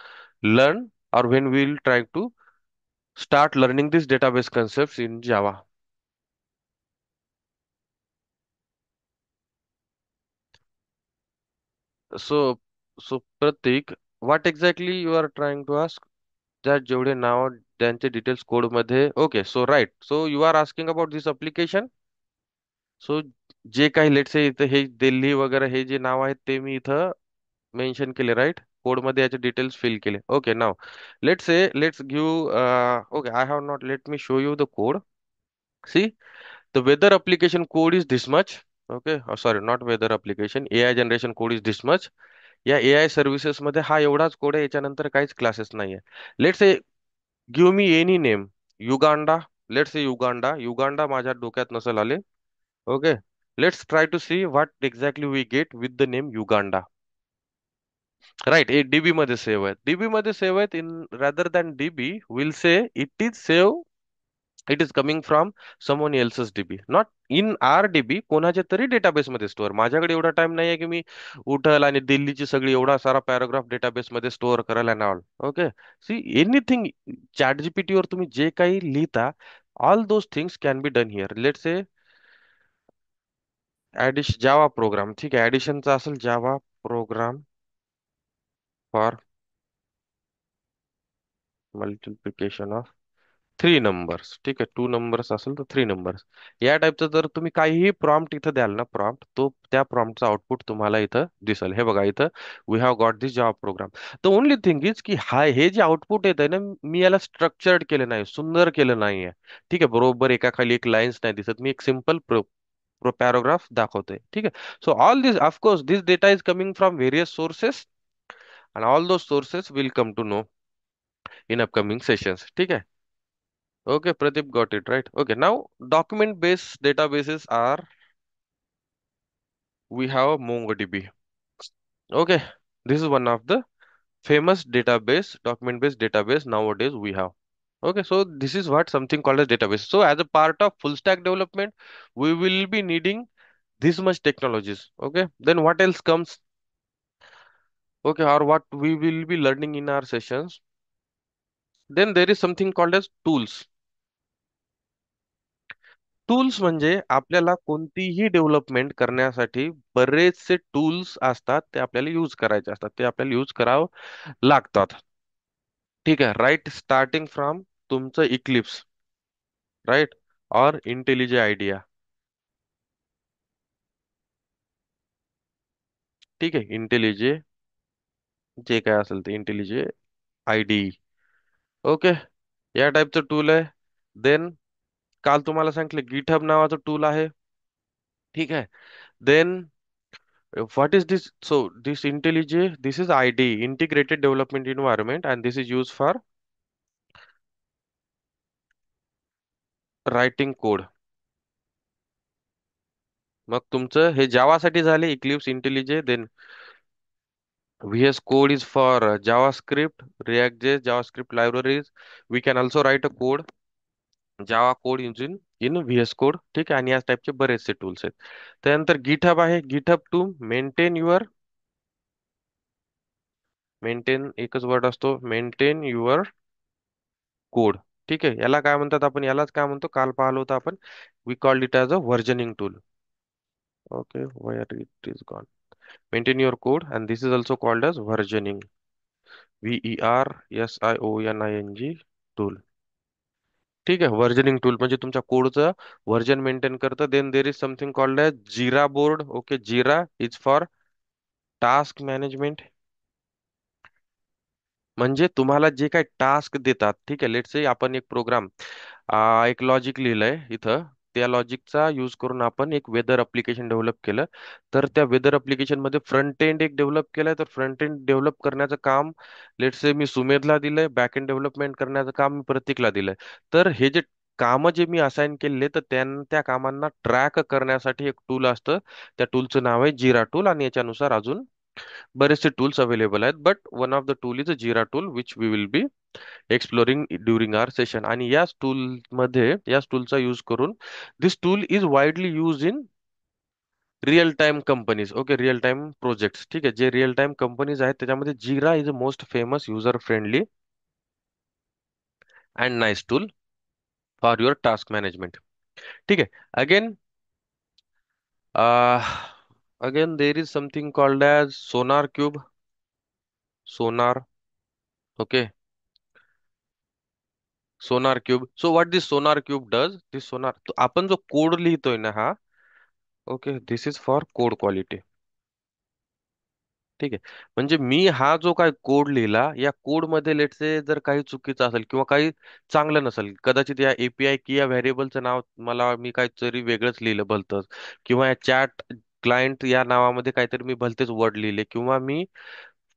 learn, or when we will try to start learning these database concepts in Java. So, so Pratik, what exactly you are trying to ask? ज्या जेवढे नाव त्यांचे details code मध्ये, okay, so right, so you are asking about this application. सो जे काही let's say इथं हे दिल्ली वगैरे हे जे नाव आहेत ते मी इथं मेन्शन केले, राईट, कोड मध्ये याचे डिटेल्स फिल केले. Okay, now let's give, okay, I have not, let me show you the code. See, the weather application code is this much. Okay, sorry, not weather application, AI generation code is this much. या AI services मध्ये हा एवढाच code आहे, याच्यानंतर काहीच classes नाहीये. Let's say give me any name. Uganda. Let's say Uganda. Uganda माझ्या डोक्यात नसेल आले. Okay, let's try to see what exactly we get with the name Uganda. Right, a DB मध्ये सेव्ह आहेत, डीबी मध्ये सेव्ह आहेत. In rather than DB will say it is save, it is coming from someone else's DB, not in R DB. कोणाच्या तरी database मध्ये store. माझ्याकडे एवढा टाइम नाहीये की मी उठल आणि दिल्लीची सगळी एवढा सारा पॅराग्राफ डेटाबेस मध्ये स्टोअर करायला ना. Okay, see, anything chat GPT वर तुम्ही जे काही लिहिता, all those things can be done here. Let say Java program. ठीक आहे, ऍडिशनचा असेल Java program for multiplication of three numbers. ठीक आहे, टू नंबर्स असेल तर थ्री नंबर्स. या टाईपचं जर तुम्ही काहीही प्रॉम्प्ट इथं द्याल ना, प्रॉम्प्ट, तो त्या प्रॉम्प्टचा आउटपुट तुम्हाला इथं दिसेल. हे बघा इथं, we have got this job program. The only thing is की हा, हे जे आउटपुट येत आहे ना, मी याला स्ट्रक्चर्ड केलं नाही, सुंदर केलं नाहीये. ठीक आहे, बरोबर एका खाली एक लाईन्स नाही दिसत. मी एक सिम्पल पॅराग्राफ दाखवतोय. ठीक आहे. So all this, of course this data is coming from various sources, and all those sources will come to know. in upcoming sessions. ठीक है. Okay, Pradeep got it right. Okay, now document based databases are, we have MongoDB. Okay, this is one of the famous database, document based database nowadays we have. Okay, so this is what something called as database. So as a part of full stack development, we will be needing this much technologies. Okay, then what else comes? Okay, or what we will be learning in our sessions. Then there is something called as tools. Tools म्हणजे आपल्याला कोणतीही development करण्यासाठी बरेचसे tools असतात, ते आपल्याला use करायचे असतात, ते आपल्याला यूज करावं लागतात. ठीक आहे, राईट, स्टार्टिंग फ्रॉम तुमचं इक्लिप्स, राईट, और इंटेलिजे आयडिया. ठीक आहे, इंटेलिजे जे काय असेल ते इंटेलिजे आयडी. ओके, या टाईपचं टूल आहे. देन काल तुम्हाला सांगितलं गिटहब नावाचं टूल आहे. ठीक आहे. Then what is this? So this IntelliJ, this is ID, Integrated Development Environment, and this is used for writing code. मग तुमचं हे जावासाठी झाले Eclipse IntelliJ. Then VS Code is for JavaScript, React.js, JavaScript libraries. We can also write a code, Java code in VS Code. ठीक आहे, आणि या टाईपचे बरेचसे टूल्स आहेत. त्यानंतर गिटहब आहे. गिटहब टू मेंटेन एकच वर्ड असतो, मेंटेन युअर कोड. ठीक आहे, याला काय म्हणतात आपण, यालाच काय म्हणतो, काल पाहिलं होतं आपण, we called it as a versioning tool. Okay, where it is gone, maintain your code, and this is also called as versioning, VERSIONING tool. ठीक आहे, व्हर्जनिंग टूल म्हणजे तुमच्या कोडचं व्हर्जन मेंटेन करतं. Then there is something called as Jira board. Okay, Jira is for task management. म्हणजे तुम्हाला जे काही टास्क देतात, ठीक आहे, लेट्स से आपण एक प्रोग्राम, एक लॉजिक लिहिलंय इथं, त्या लॉजिकचा यूज करून आपण एक वेदर अप्लिकेशन डेव्हलप केलं. तर त्या वेदर अप्लिकेशन मध्ये फ्रंट एंड एक डेव्हलप केलंय, तर फ्रंट एंड डेव्हलप करण्याचं काम लेट्स से मी सुमेधला दिलंय, बॅक एंड डेव्हलपमेंट करण्याचं काम मी प्रतीकला दिलंय. तर हे जे कामं जे मी असाइन केलेले, तर त्या कामांना ट्रॅक करण्यासाठी एक टूल असतं. त्या टूलचं नाव आहे जिरा टूल, आणि याच्यानुसार अजून बरेचसे टूल्स अवेलेबल आहेत. But one of the tool is a Jira tool which we will be exploring during our session. आणि याच टूल मध्ये, याच टूलचा यूज करून, this tool is widely use in real time companies. Okay, real time projects. ठीक आहे, जे real time companies आहेत त्याच्यामध्ये Jira is a most famous, user friendly and nice tool for your task management. ठीक आहे. Again again there is something called as Sonar Qube. Sonar. Okay, Sonar Qube. So what this Sonar Qube does, this Sonar, आपण जो code लिहितोय ना हा, okay, this is for code quality. ठीक आहे, म्हणजे मी हा जो काय कोड लिहिला, या कोड मध्ये लेट्स से जर काही चुकीचं असेल किंवा काही चांगलं नसेल, कदाचित या एपीआय की या व्हेरिएबलचं नाव मला मी काहीतरी वेगळंच लिहिलं भलतंच, किंवा या चॅट क्लायंट या नावामध्ये काहीतरी मी भलतेच वर्ड लिहिले, किंवा मी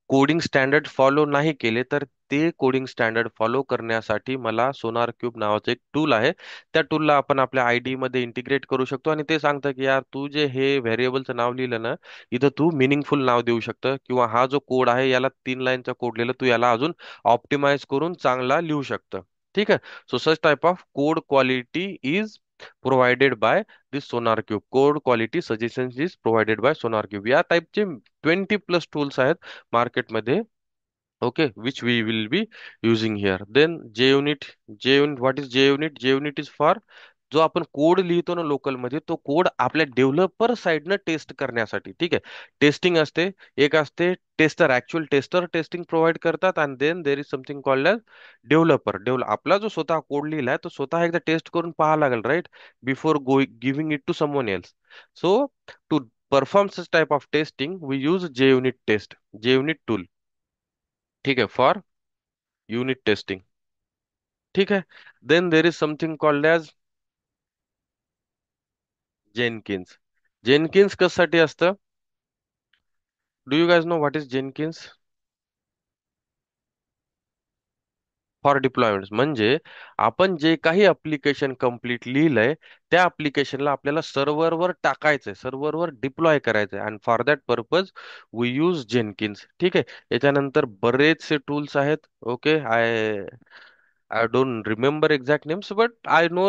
कोडिंग स्टँडर्ड फॉलो नाही केले, तर ते कोडिंग स्टँडर्ड फॉलो करण्यासाठी मला सोनार क्यूब नावाचं एक टूल आहे. त्या टूलला आपण आपल्या आयडी मध्ये इंटिग्रेट करू शकतो, आणि ते सांगतं की यार तू जे हे व्हेरिएबलचं नाव लिहिलं ना, इथं तू मिनिंगफुल नाव देऊ शकतं, किंवा हा जो कोड आहे याला 3 लाईनचा कोड लिहिलं, तू याला अजून ऑप्टिमाइज करून चांगला लिहू शकतं. ठीक आहे. So such type of code quality is provided by this Sonar cube. Code quality suggestion is provided by SonarQube. या टाईपचे 20+ टूल्स आहेत मार्केटमध्ये. Okay, which we will be using here. Then JUnit. JUnit, what is JUnit? JUnit is for, जो आपण code लिहितो ना local मध्ये, तो कोड आपल्या डेव्हलपर साइडनं टेस्ट करण्यासाठी. ठीक आहे, टेस्टिंग असते, एक असते tester, actual tester testing provide करतात, आणि then there is something called as developer. आपला जो स्वतः कोड लिहिलाय तो स्वतः एकदा टेस्ट करून पाहा लागेल, right, before giving it to someone else. So to perform such type of testing, we use JUnit test, JUnit tool. ठीक आहे, फॉर युनिट टेस्टिंग. ठीक आहे. Then there is something called as Jenkins. Jenkins कशासाठी असतं? Do you guys know what is Jenkins? For deployment म्हणजे आपण जे काही अप्लिकेशन कम्प्लीट लिहिलंय त्या अप्लिकेशनला आपल्याला सर्व्हरवर टाकायचंय, सर्व्हरवर डिप्लॉय करायचंय and for that purpose we use Jenkins. ठीक आहे. याच्यानंतर बरेचसे टूल्स आहेत. Okay, I don't remember exact names, but I know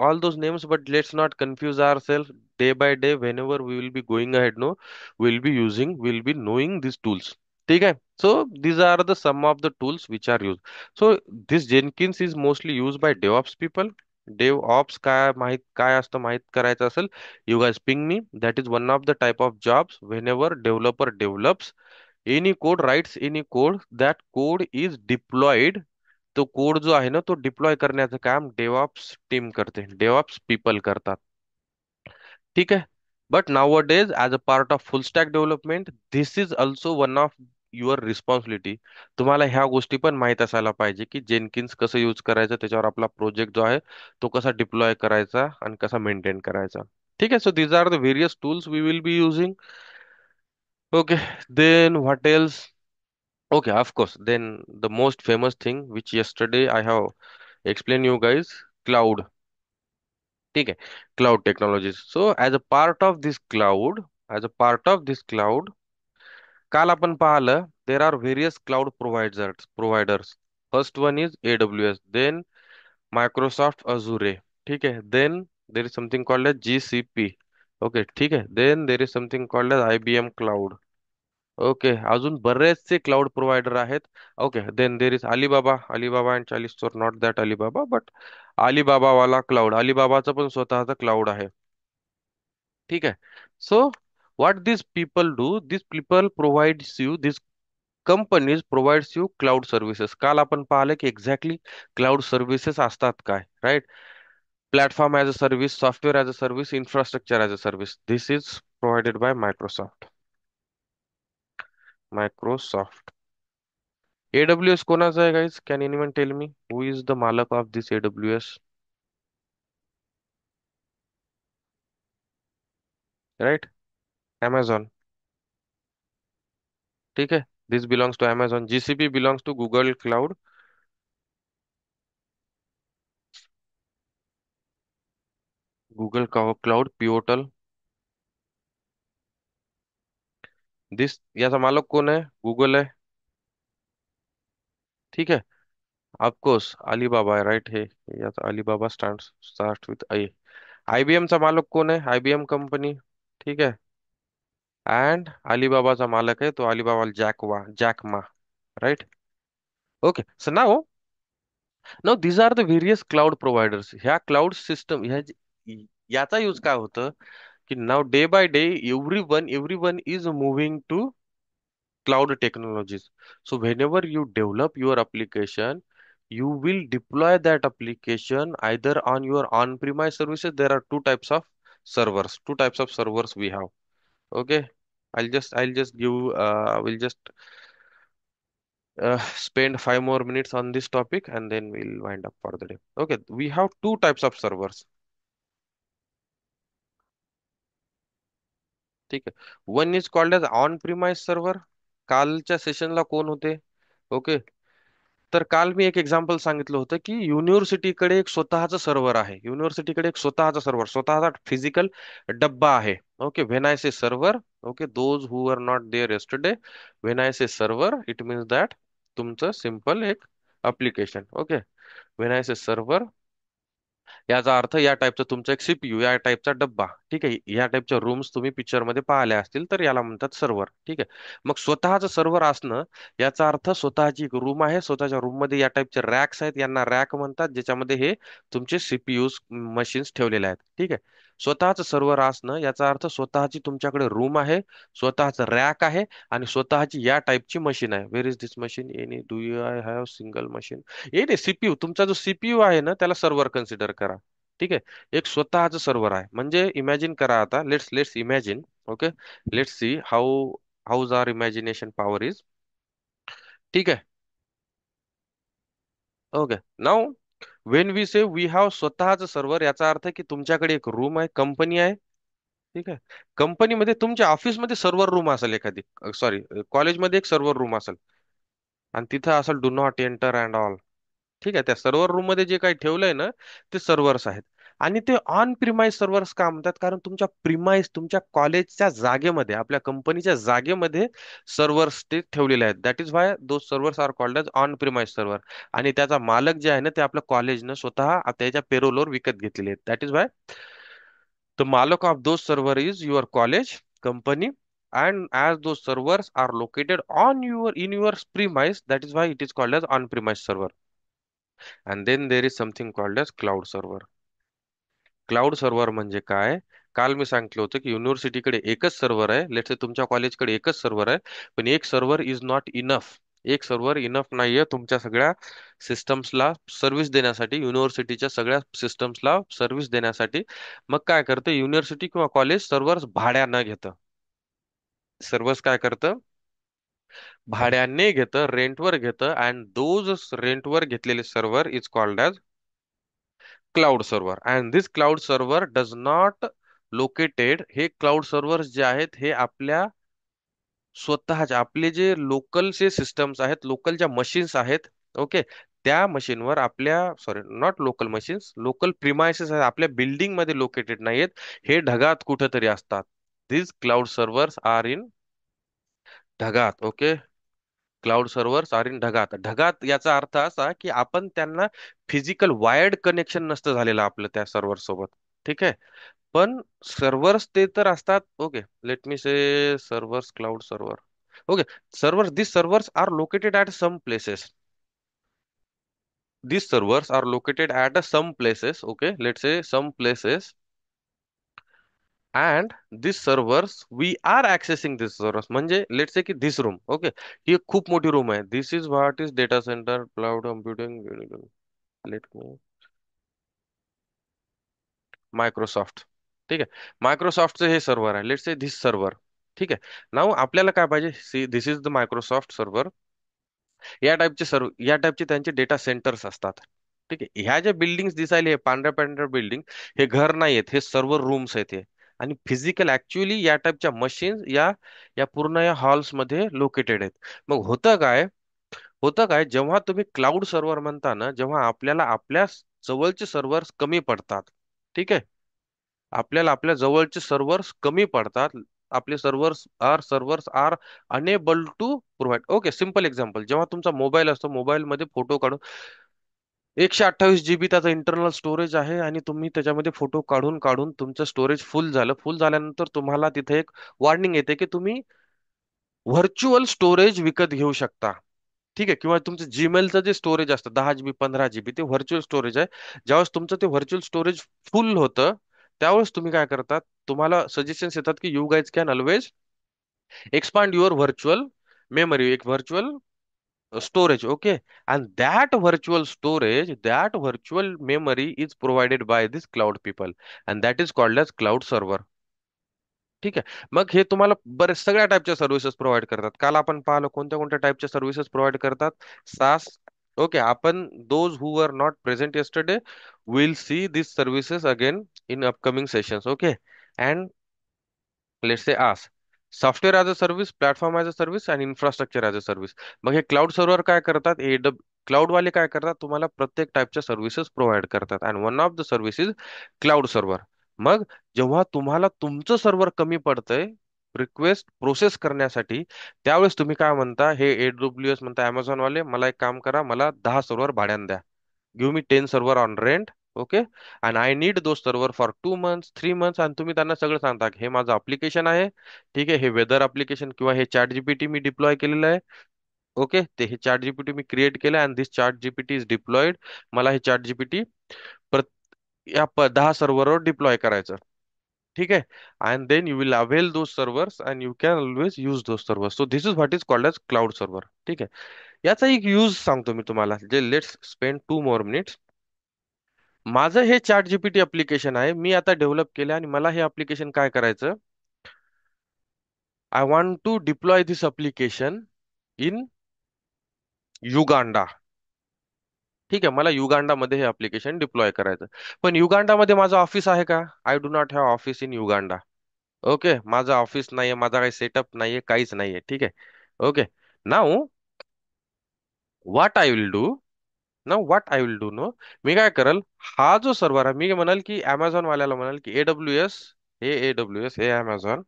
all those names. But let's not confuse ourselves. Day by day, whenever we will be going ahead, no, we'll be knowing these tools. ठीक है? So these are the some of the tools which are used. So this Jenkins is mostly used by DevOps people. DevOps काय असतं माहित करायचं असेल, you guys ping me. That is one of the type of jobs. Whenever developer develops any code, writes any code, that code is deployed. तो code जो आहे ना तो डिप्लॉय करण्याचं काम डेवऑप्स टीम करते, डेवऑप्स पीपल करतात. ठीक आहे. But now days as a part of full stack development this is also one of your responsibility. तुम्हाला ह्या गोष्टी पण माहित असायला पाहिजे की जेनकिन्स कसं यूज करायचं, त्याच्यावर आपला प्रोजेक्ट जो आहे तो कसा डिप्लॉय करायचा आणि कसा मेंटेन करायचा. ठीक आहे. So these are the various tools we will be using. Okay, then what else. Okay, of course. Then the most famous thing which yesterday I have explained you guys, cloud. ठीक है, cloud technologies. So as a part of this cloud, काल आपण पाहिलं there are various cloud providers. First one is AWS, then Microsoft Azure. ठीक है, then there is something called as GCP. Okay, ठीक है, then there is something called as IBM Cloud. Okay, अजून बरेचसे cloud provider आहेत. Okay, then there is Alibaba. Alibaba and चालीस स्टोर, not that Alibaba but Alibaba वाला cloud. अलिबाबाचं पण स्वतःचा क्लाउड आहे. ठीक आहे. So what this people do, this people provides you, this companies provides you cloud services. काल आपण पाहिलं की एक्झॅक्टली क्लाउड सर्व्हिसेस असतात काय, right? Platform as a service, software as a service, infrastructure as a service. This is provided by Microsoft. Microsoft. AWS कोणाचा आहे गाईज? Can anyone tell me who is the मालक of this AWS? Right? Amazon. ठीक है. This belongs to Amazon. GCP belongs to Google cloud. Google cloud Pivotal. This याचा मालक कोण आहे? गूगल आहे. ठीक आहे. ऑफकोर्स अलीबाबा आहे, राईट? हे याचा Alibaba start with I. IBM चा मालक कोण आहे? IBM company. ठीक आहे. अँड अलीबाबाचा मालक आहे तो Alibaba Jack Ma. Right? Okay, so now these are the various cloud providers. ह्या क्लाउड सिस्टम याचा यूज काय होतं की now day by day everyone is moving to cloud technologies. So whenever you develop your application, you will deploy that application either on your on-premise services. There are two types of servers we have. Okay, I'll just give we'll just spend 5 more minutes on this topic and then we'll wind up for the day. Okay, we have two types of servers. ठीक आहे. One is called as on premise server. कालच्या सेशनला कोण होते? Okay, तर काल मी एक example सांगितलं होतं की युनिव्हर्सिटीकडे एक स्वतःचं सर्व्हर आहे. युनिव्हर्सिटीकडे एक स्वतःचा सर्व्हर, स्वतःचा फिजिकल डब्बा आहे. Okay, when I say server, okay, those who are not there yesterday, when I say server it means that तुमचं सिम्पल एक application. Okay, when I say server याचा अर्थ या टाईपचा तुमचा एक CPU, या टाईपचा डब्बा. ठीक आहे. या टाईपच्या रूम्स तुम्ही पिक्चर मध्ये पाहिल्या असतील तर याला म्हणतात सर्व्हर. ठीक आहे. मग स्वतःचं सर्व्हर असणं याचा अर्थ स्वतःची एक रूम आहे, स्वतःच्या रूम मध्ये या टाईपचे रॅक्स आहेत, यांना रॅक म्हणतात, ज्याच्यामध्ये हे तुमचे CPU मशीन्स ठेवलेले आहेत. ठीक आहे. स्वतःचं सर्व्हर असणं याचा अर्थ स्वतःची तुमच्याकडे रूम आहे, स्वतःचं रॅक आहे आणि स्वतःची या टाईपची मशीन आहे. Where is this machine? Any do you I have single machine? नाही, CPU. तुमचा जो CPU आहे ना त्याला सर्व्हर कन्सिडर करा. ठीक आहे. एक स्वतःच सर्व्हर आहे म्हणजे इमॅजिन करा आता. Let's imagine. Okay, let's see how are imagination power is. ठीक आहे. Okay, now when we say we have स्वतःच सर्व्हर, याचा अर्थ की तुमच्याकडे एक रूम आहे, कंपनी आहे. ठीक आहे. कंपनीमध्ये तुमच्या ऑफिसमध्ये सर्व्हर रूम असेल, एखादी सॉरी कॉलेजमध्ये एक सर्व्हर रूम असेल आणि तिथं असेल do not enter and all. ठीक आहे, त्या सर्व्हर रूम मध्ये जे काही ठेवलंय ना, ते सर्व्हर्स आहेत. आणि ते ऑन प्रिमाइस सर्व्हर्स का म्हणतात? कारण तुमच्या प्रिमाइस, तुमच्या कॉलेजच्या जागेमध्ये, आपल्या कंपनीच्या जागेमध्ये सर्व्हर्स ते ठेवलेले आहेत. That is why those servers are called as on premise server. आणि त्याचा मालक जे आहे ना, ते आपलं कॉलेजनं स्वतः त्याच्या पेरोलवर विकत घेतलेले आहेत. दॅट इज व्हाय द मालक of those server is your college company. And as those servers are located on your premise, that is why it is called as on-premise server. And then there is something called as cloud server. Cloud server म्हणजे काय? काल मी सांगितलं होतं की युनिव्हर्सिटीकडे एकच server आहे, let's से तुमच्या कॉलेजकडे एकच सर्व्हर आहे, पण एक सर्व्हर इज नॉट इनफ. एक सर्व्हर इनफ नाहीये तुमच्या सगळ्या सिस्टम्सला सर्व्हिस देण्यासाठी, युनिव्हर्सिटीच्या सगळ्या सिस्टम्सला सर्व्हिस देण्यासाठी. मग काय करतं युनिव्हर्सिटी किंवा कॉलेज? सर्व्हर्स भाड्यानं घेतं. सर्व्हर्स काय करतं? भाड्याने घेतं, रेंटवर घेतं, अँड दोज रेंटवर घेतलेले server is called as cloud server. And this cloud server does not located. हे क्लाउड सर्व्हर्स जे आहेत हे आपल्या स्वतःच्या, आपले जे लोकलचे सिस्टम्स आहेत, लोकलच्या मशीन्स आहेत, ओके, त्या मशीनवर आपल्या, sorry not local machines, local premises आहेत, आपल्या बिल्डिंग मध्ये लोकेटेड नाहीयेत. हे ढगात कुठेतरी असतात. This cloud servers are in ढगात. Okay, cloud servers are in ढगात. ढगात याचा अर्थ असा की आपण त्यांना फिजिकल वायर्ड कनेक्शन नसतं झालेलं आपलं त्या सर्व्हर सोबत. ठीक आहे, पण सर्व्हर्स ते तर असतात. Okay, let me say servers, cloud server. Okay, servers, this servers are located at some places. These servers are located at some places, okay, let's say some places, and these servers we are accessing this servers. म्हणजे let's say की this room, okay, ही एक खूप मोठी room आहे. This is what is data center, cloud computing. Let me, Microsoft. ठीक आहे, मायक्रोसॉफ्टचं हे server आहे, लेट्स से धिस सर्व्हर. ठीक आहे, नाव आपल्याला काय पाहिजे? See, this is the Microsoft server. या टाईपचे त्यांचे डेटा सेंटर्स असतात. ठीक आहे, ह्या ज्या बिल्डिंग दिसायला, हे पांढऱ्या पांढऱ्या बिल्डिंग, हे घर नाही आहेत, हे सर्व्हर रूम्स आहेत हे. आणि फिजिकल ऍक्च्युअली या टाईपच्या मशीन्स या या पूर्ण या हॉल्स मध्ये लोकेटेड आहेत. मग होतं काय जेव्हा तुम्ही क्लाउड सर्व्हर म्हणता ना, जेव्हा आपल्याला आपल्या जवळचे सर्व्हर्स कमी पडतात. ठीक आहे, आपल्याला आपल्या जवळचे सर्व्हर्स कमी पडतात. आपले servers are unable to provide. Okay, simple example, जेव्हा तुमचा मोबाईल असतो, मोबाईलमध्ये फोटो काढून 128 GB त्याचं इंटरनल स्टोरेज आहे, आणि तुम्ही त्याच्यामध्ये फोटो काढून काढून तुमचं स्टोरेज फुल झालं. फुल झाल्यानंतर तुम्हाला तिथे एक वॉर्निंग येते की तुम्ही व्हर्च्युअल स्टोरेज विकत घेऊ शकता. ठीक आहे, किंवा तुमचं जीमेलचं जे स्टोरेज असतं 10 GB, 15 GB, ते व्हर्च्युअल स्टोरेज आहे. ज्यावेळेस तुमचं ते व्हर्च्युअल स्टोरेज फुल होतं, त्यावेळेस तुम्ही काय करतात? तुम्हाला सजेशन्स येतात की you guys can always expand your virtual memory, एक virtual storage. Okay, and that virtual memory is provided by this cloud people, and that is called as cloud server. ठीक आहे, मग हे तुम्हाला बरेच सगळ्या टाईपच्या सर्व्हिसेस प्रोव्हाइड करतात. काल आपण पाहिलं कोणत्या कोणत्या टाईपच्या सर्व्हिसेस प्रोव्हाइड करतात. सास. ओके, आपण those who were not present yesterday will see this services again in upcoming sessions. Okay, and let's say as software as a service, platform as a service, आणि इन्फ्रास्ट्रक्चर ॲज अ सर्व्हिस. मग हे cloud server काय करतात? Cloud वाले काय करतात? तुम्हाला प्रत्येक टाईपच्या सर्व्हिसेस प्रोव्हाइड करतात, and one of the service is cloud server. मग जेव्हा तुम्हाला तुमचं सर्व्हर कमी पडतंय रिक्वेस्ट प्रोसेस करण्यासाठी, त्यावेळेस तुम्ही काय म्हणता? हे AWS म्हणता, Amazon वाले, मला एक काम करा, मला 10 सर्व्हर भाड्यानं द्या. Give me 10 server on rent. Okay, and I need those server for 2 months, 3 months. आणि तुम्ही त्यांना सगळं सांगता की हे माझं अप्लिकेशन आहे. ठीक आहे, हे वेदर अप्लिकेशन, किंवा हे चॅट जीपीटी मी डिप्लॉय केलेलं आहे. ओके, ते हे चॅट जीपीटी मी क्रिएट केलं, and this chat GPT is diploid. मला हे चॅट जीपीटी या 10 सर्व्हरवर डिप्लॉय करायचं. ठीक आहे, and then you will avail those servers and you can always use those servers. So this is what is called as cloud server. ठीक आहे, याचा एक यूज सांगतो मी तुम्हाला, जे लेट्स स्पेंड 2 more minutes. माझं हे चॅट जीपीटी अप्लिकेशन आहे, मी आता डेव्हलप केलं, आणि मला हे अप्लिकेशन काय करायचं? I want to deploy this application in Uganda. ठीक आहे, मला युगांडामध्ये हे अप्लिकेशन डिप्लॉय करायचं. पण युगांडामध्ये माझं ऑफिस आहे का? I do not have office in Uganda. Okay, माझं ऑफिस नाहीये, माझा काही सेटअप नाहीये, काहीच नाहीये. ठीक आहे, okay, now what I will do? ना what I will do no, मी काय करल, हा जो सर्व्हर आहे, मी म्हणाल की Amazon वाल्याला म्हणाल की AWS, हे Amazon,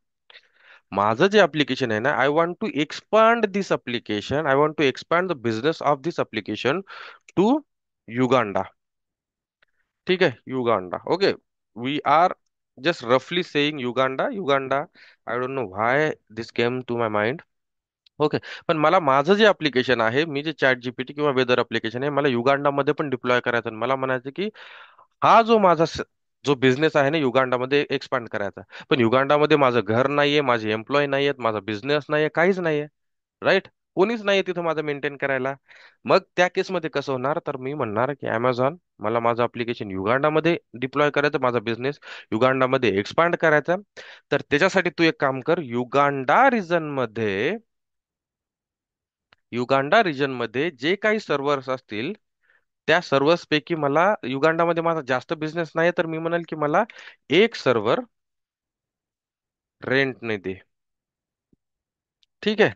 माझं जे ऍप्लिकेशन आहे ना, I want to expand this application, I want to expand the business of this application to Uganda. ठीक आहे, Uganda. Okay, we are just रफली saying Uganda, Uganda. I don't know why this came to my mind. Okay, पण मला माझं जे application आहे, मी जे चॅट जीपीटी किंवा वेदर ऍप्लिकेशन आहे, मला युगांडामध्ये पण डिप्लॉय करायचं आहे. मला म्हणायचं की हा जो माझा जो बिझनेस आहे ना, युगांडामध्ये एक्सपांड करायचा. पण युगांडामध्ये माझं घर नाहीये, माझे एम्प्लॉय नाहीयेत, माझा बिझनेस नाहीये, काहीच नाहीये. राईट? कोणीच नाहीये तिथं माझं मेंटेन करायला. मग त्या केसमध्ये कसं होणार, तर मी म्हणणार की अमेझॉन, मला माझं अप्लिकेशन युगांडामध्ये डिप्लॉय करायचं, माझा बिझनेस युगांडामध्ये एक्सपांड करायचा. तर त्याच्यासाठी तू एक काम कर, युगांडा रिजन मध्ये जे काही सर्व्हर्स असतील, त्या सर्व्हर्स पैकी मला युगांडामध्ये माझा जास्त बिझनेस नाही, तर मी म्हणेल की मला एक सर्व्हर रेंटने दे. ठीक आहे,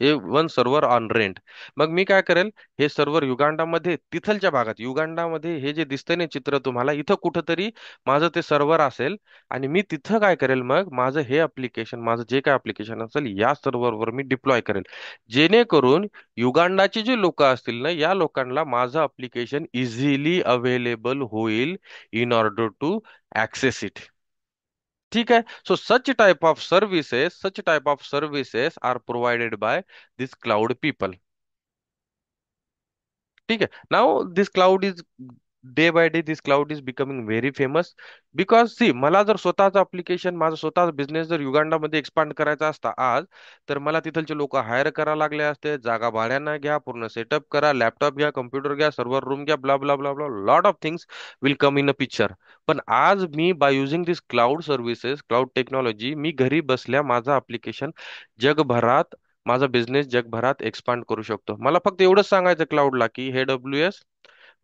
हे वन सर्व्हर ऑन रेंट. मग मी काय करेल, हे सर्व्हर युगांडामध्ये तिथलच्या भागात, युगांडामध्ये हे जे दिसतंय ना चित्र तुम्हाला, इथं कुठंतरी माझं ते सर्व्हर असेल. आणि मी तिथं काय करेल, मग माझं हे अप्लिकेशन, माझं जे काय अप्लिकेशन असेल, या सर्व्हरवर मी डिप्लॉय करेल. जेणेकरून युगांडाचे जे लोक असतील ना, या लोकांना माझं अप्लिकेशन इझिली अवेलेबल होईल in order to access it. ठीक आहे. So such type of services are provided by this cloud people. ठीक आहे. Now this cloud is, day by day this cloud is becoming very famous. Because see, मला जर स्वतःच application, माझा स्वतःचा business जर युगांडामध्ये एक्सपांड करायचा असता आज, तर मला तिथलचे लोक हायर करायला लागले असते. जागा भाड्यानं घ्या, पूर्ण सेटअप करा, लॅपटॉप घ्या, कम्प्युटर घ्या, सर्व्हर रूम घ्या, blah blah blah blah, lot of things will come in a picture. पण आज मी by using this cloud services, cloud technology, मी घरी बसल्या माझं अप्लिकेशन जगभरात, माझा बिझनेस जगभरात एक्सपांड करू शकतो. मला फक्त एवढंच सांगायचं क्लाउडला की हे AWS,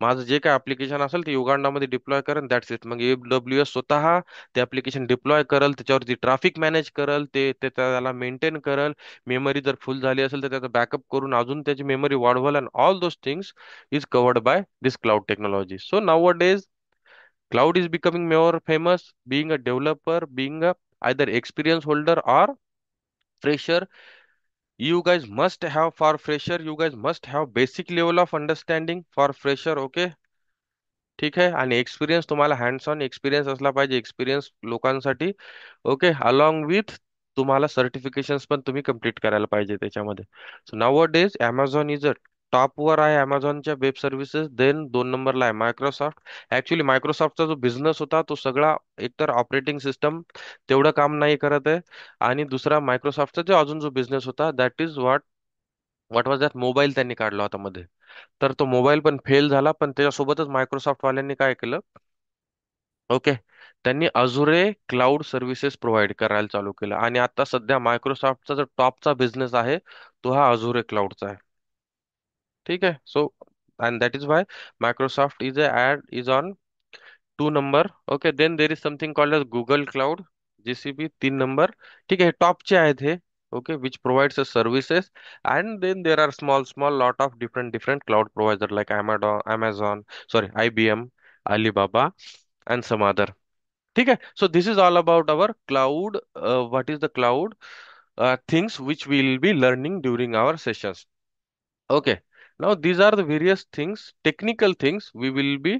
माझं जे काय ऍप्लिकेशन असेल ते युगांडामध्ये डिप्लॉय करेल, दॅट्स इट. मग AWS स्वतः ते ऍप्लिकेशन डिप्लॉय करल, त्याच्यावरती ट्रॅफिक मॅनेज करल, त्याला मेंटेन करल. मेमरी जर फुल झाली असेल तर त्याचा बॅकअप करून अजून त्याची मेमरी वाढवल, and all those things is covered by this cloud technology. So now days cloud is becoming more famous. Being a developer, being a either experience holder or fresher, you guys must have, for fresher, you guys must have basic level of understanding for fresher. Okay, ठीक आहे. आणि experience, तुम्हाला hands on experience असला पाहिजे, experience लोकांसाठी. Okay, along with तुम्हाला certifications पण तुम्ही कम्प्लीट करायला पाहिजे त्याच्यामध्ये. So now days Amazon is a टॉपवर आहे, अमेझॉनच्या वेब सर्व्हिसेस. देन 2 नंबरला आहे मायक्रोसॉफ्ट. ऍक्च्युली मायक्रोसॉफ्टचा जो बिझनेस होता तो सगळा, एकतर ऑपरेटिंग सिस्टम तेवढं काम नाही करत आहे, आणि दुसरा मायक्रोसॉफ्टचा जो अजून जो बिझनेस होता, that is what what was that, mobile त्यांनी काढला होता मध्ये. तर तो मोबाईल पण फेल झाला. पण त्याच्यासोबतच मायक्रोसॉफ्ट वाल्यांनी काय केलं, ओके, त्यांनी अजुरे क्लाउड सर्व्हिसेस प्रोव्हाइड करायला चालू केलं. आणि आता सध्या मायक्रोसॉफ्टचा जो टॉपचा बिझनेस आहे, तो हा अजुरे क्लाउडचा आहे. ठीक आहे. So and that is why Microsoft is on 2 number. Okay, then there is something called as Google cloud, GCP, 3 number. ठीक आहे, टॉपचे आहेत हे. Okay, which provides services. And then there are small small lot of different different cloud provider like Amazon, sorry, IBM, Alibaba, and some other. ठीक आहे. So this is all about our cloud. What is the cloud things which we will be learning during our sessions. Okay. Now these are the various things, technical things we will be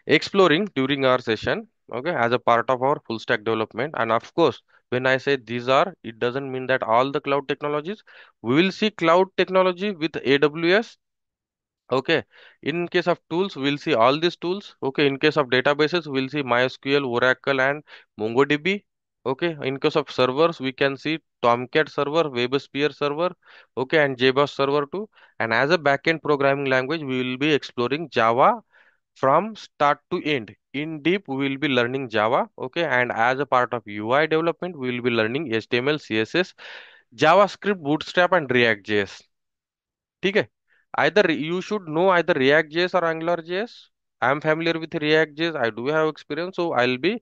exploring during our session. Okay, as a part of our full stack development. And of course, when I say these are, it doesn't mean that all the cloud technologies. We will see cloud technology with AWS. Okay. In case of tools, we'll see all these tools. Okay. In case of databases, we'll see MySQL, Oracle, and MongoDB. Okay. In case of servers, we can see Tomcat server, WebSphere server. Okay. And JBoss server too. And as a backend programming language, we will be exploring Java from start to end. In deep, we will be learning Java. Okay. And as a part of UI development, we will be learning HTML, CSS, JavaScript, Bootstrap, and React.js. ठीक है. Either you should know either React.js or AngularJS. I am familiar with React.js. I do have experience, so I'll be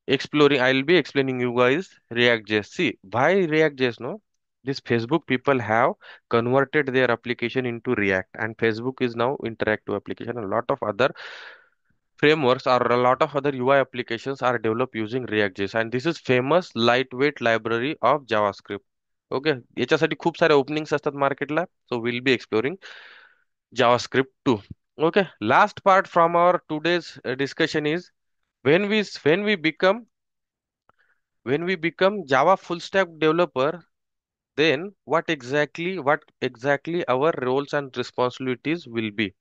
explaining you guys React.js. See, why React.js, no? This Facebook people have converted their application into React, and Facebook is now interactive application. A lot of other frameworks or a lot of other UI applications are developed using React.js, and this is famous lightweight library of JavaScript. Okay, याच्यासाठी खूप सारे openings असतात मार्केटला, so will be exploring JavaScript too. Okay, last part from our today's discussion is when we when we become Java full stack developer, then what exactly our roles and responsibilities will be.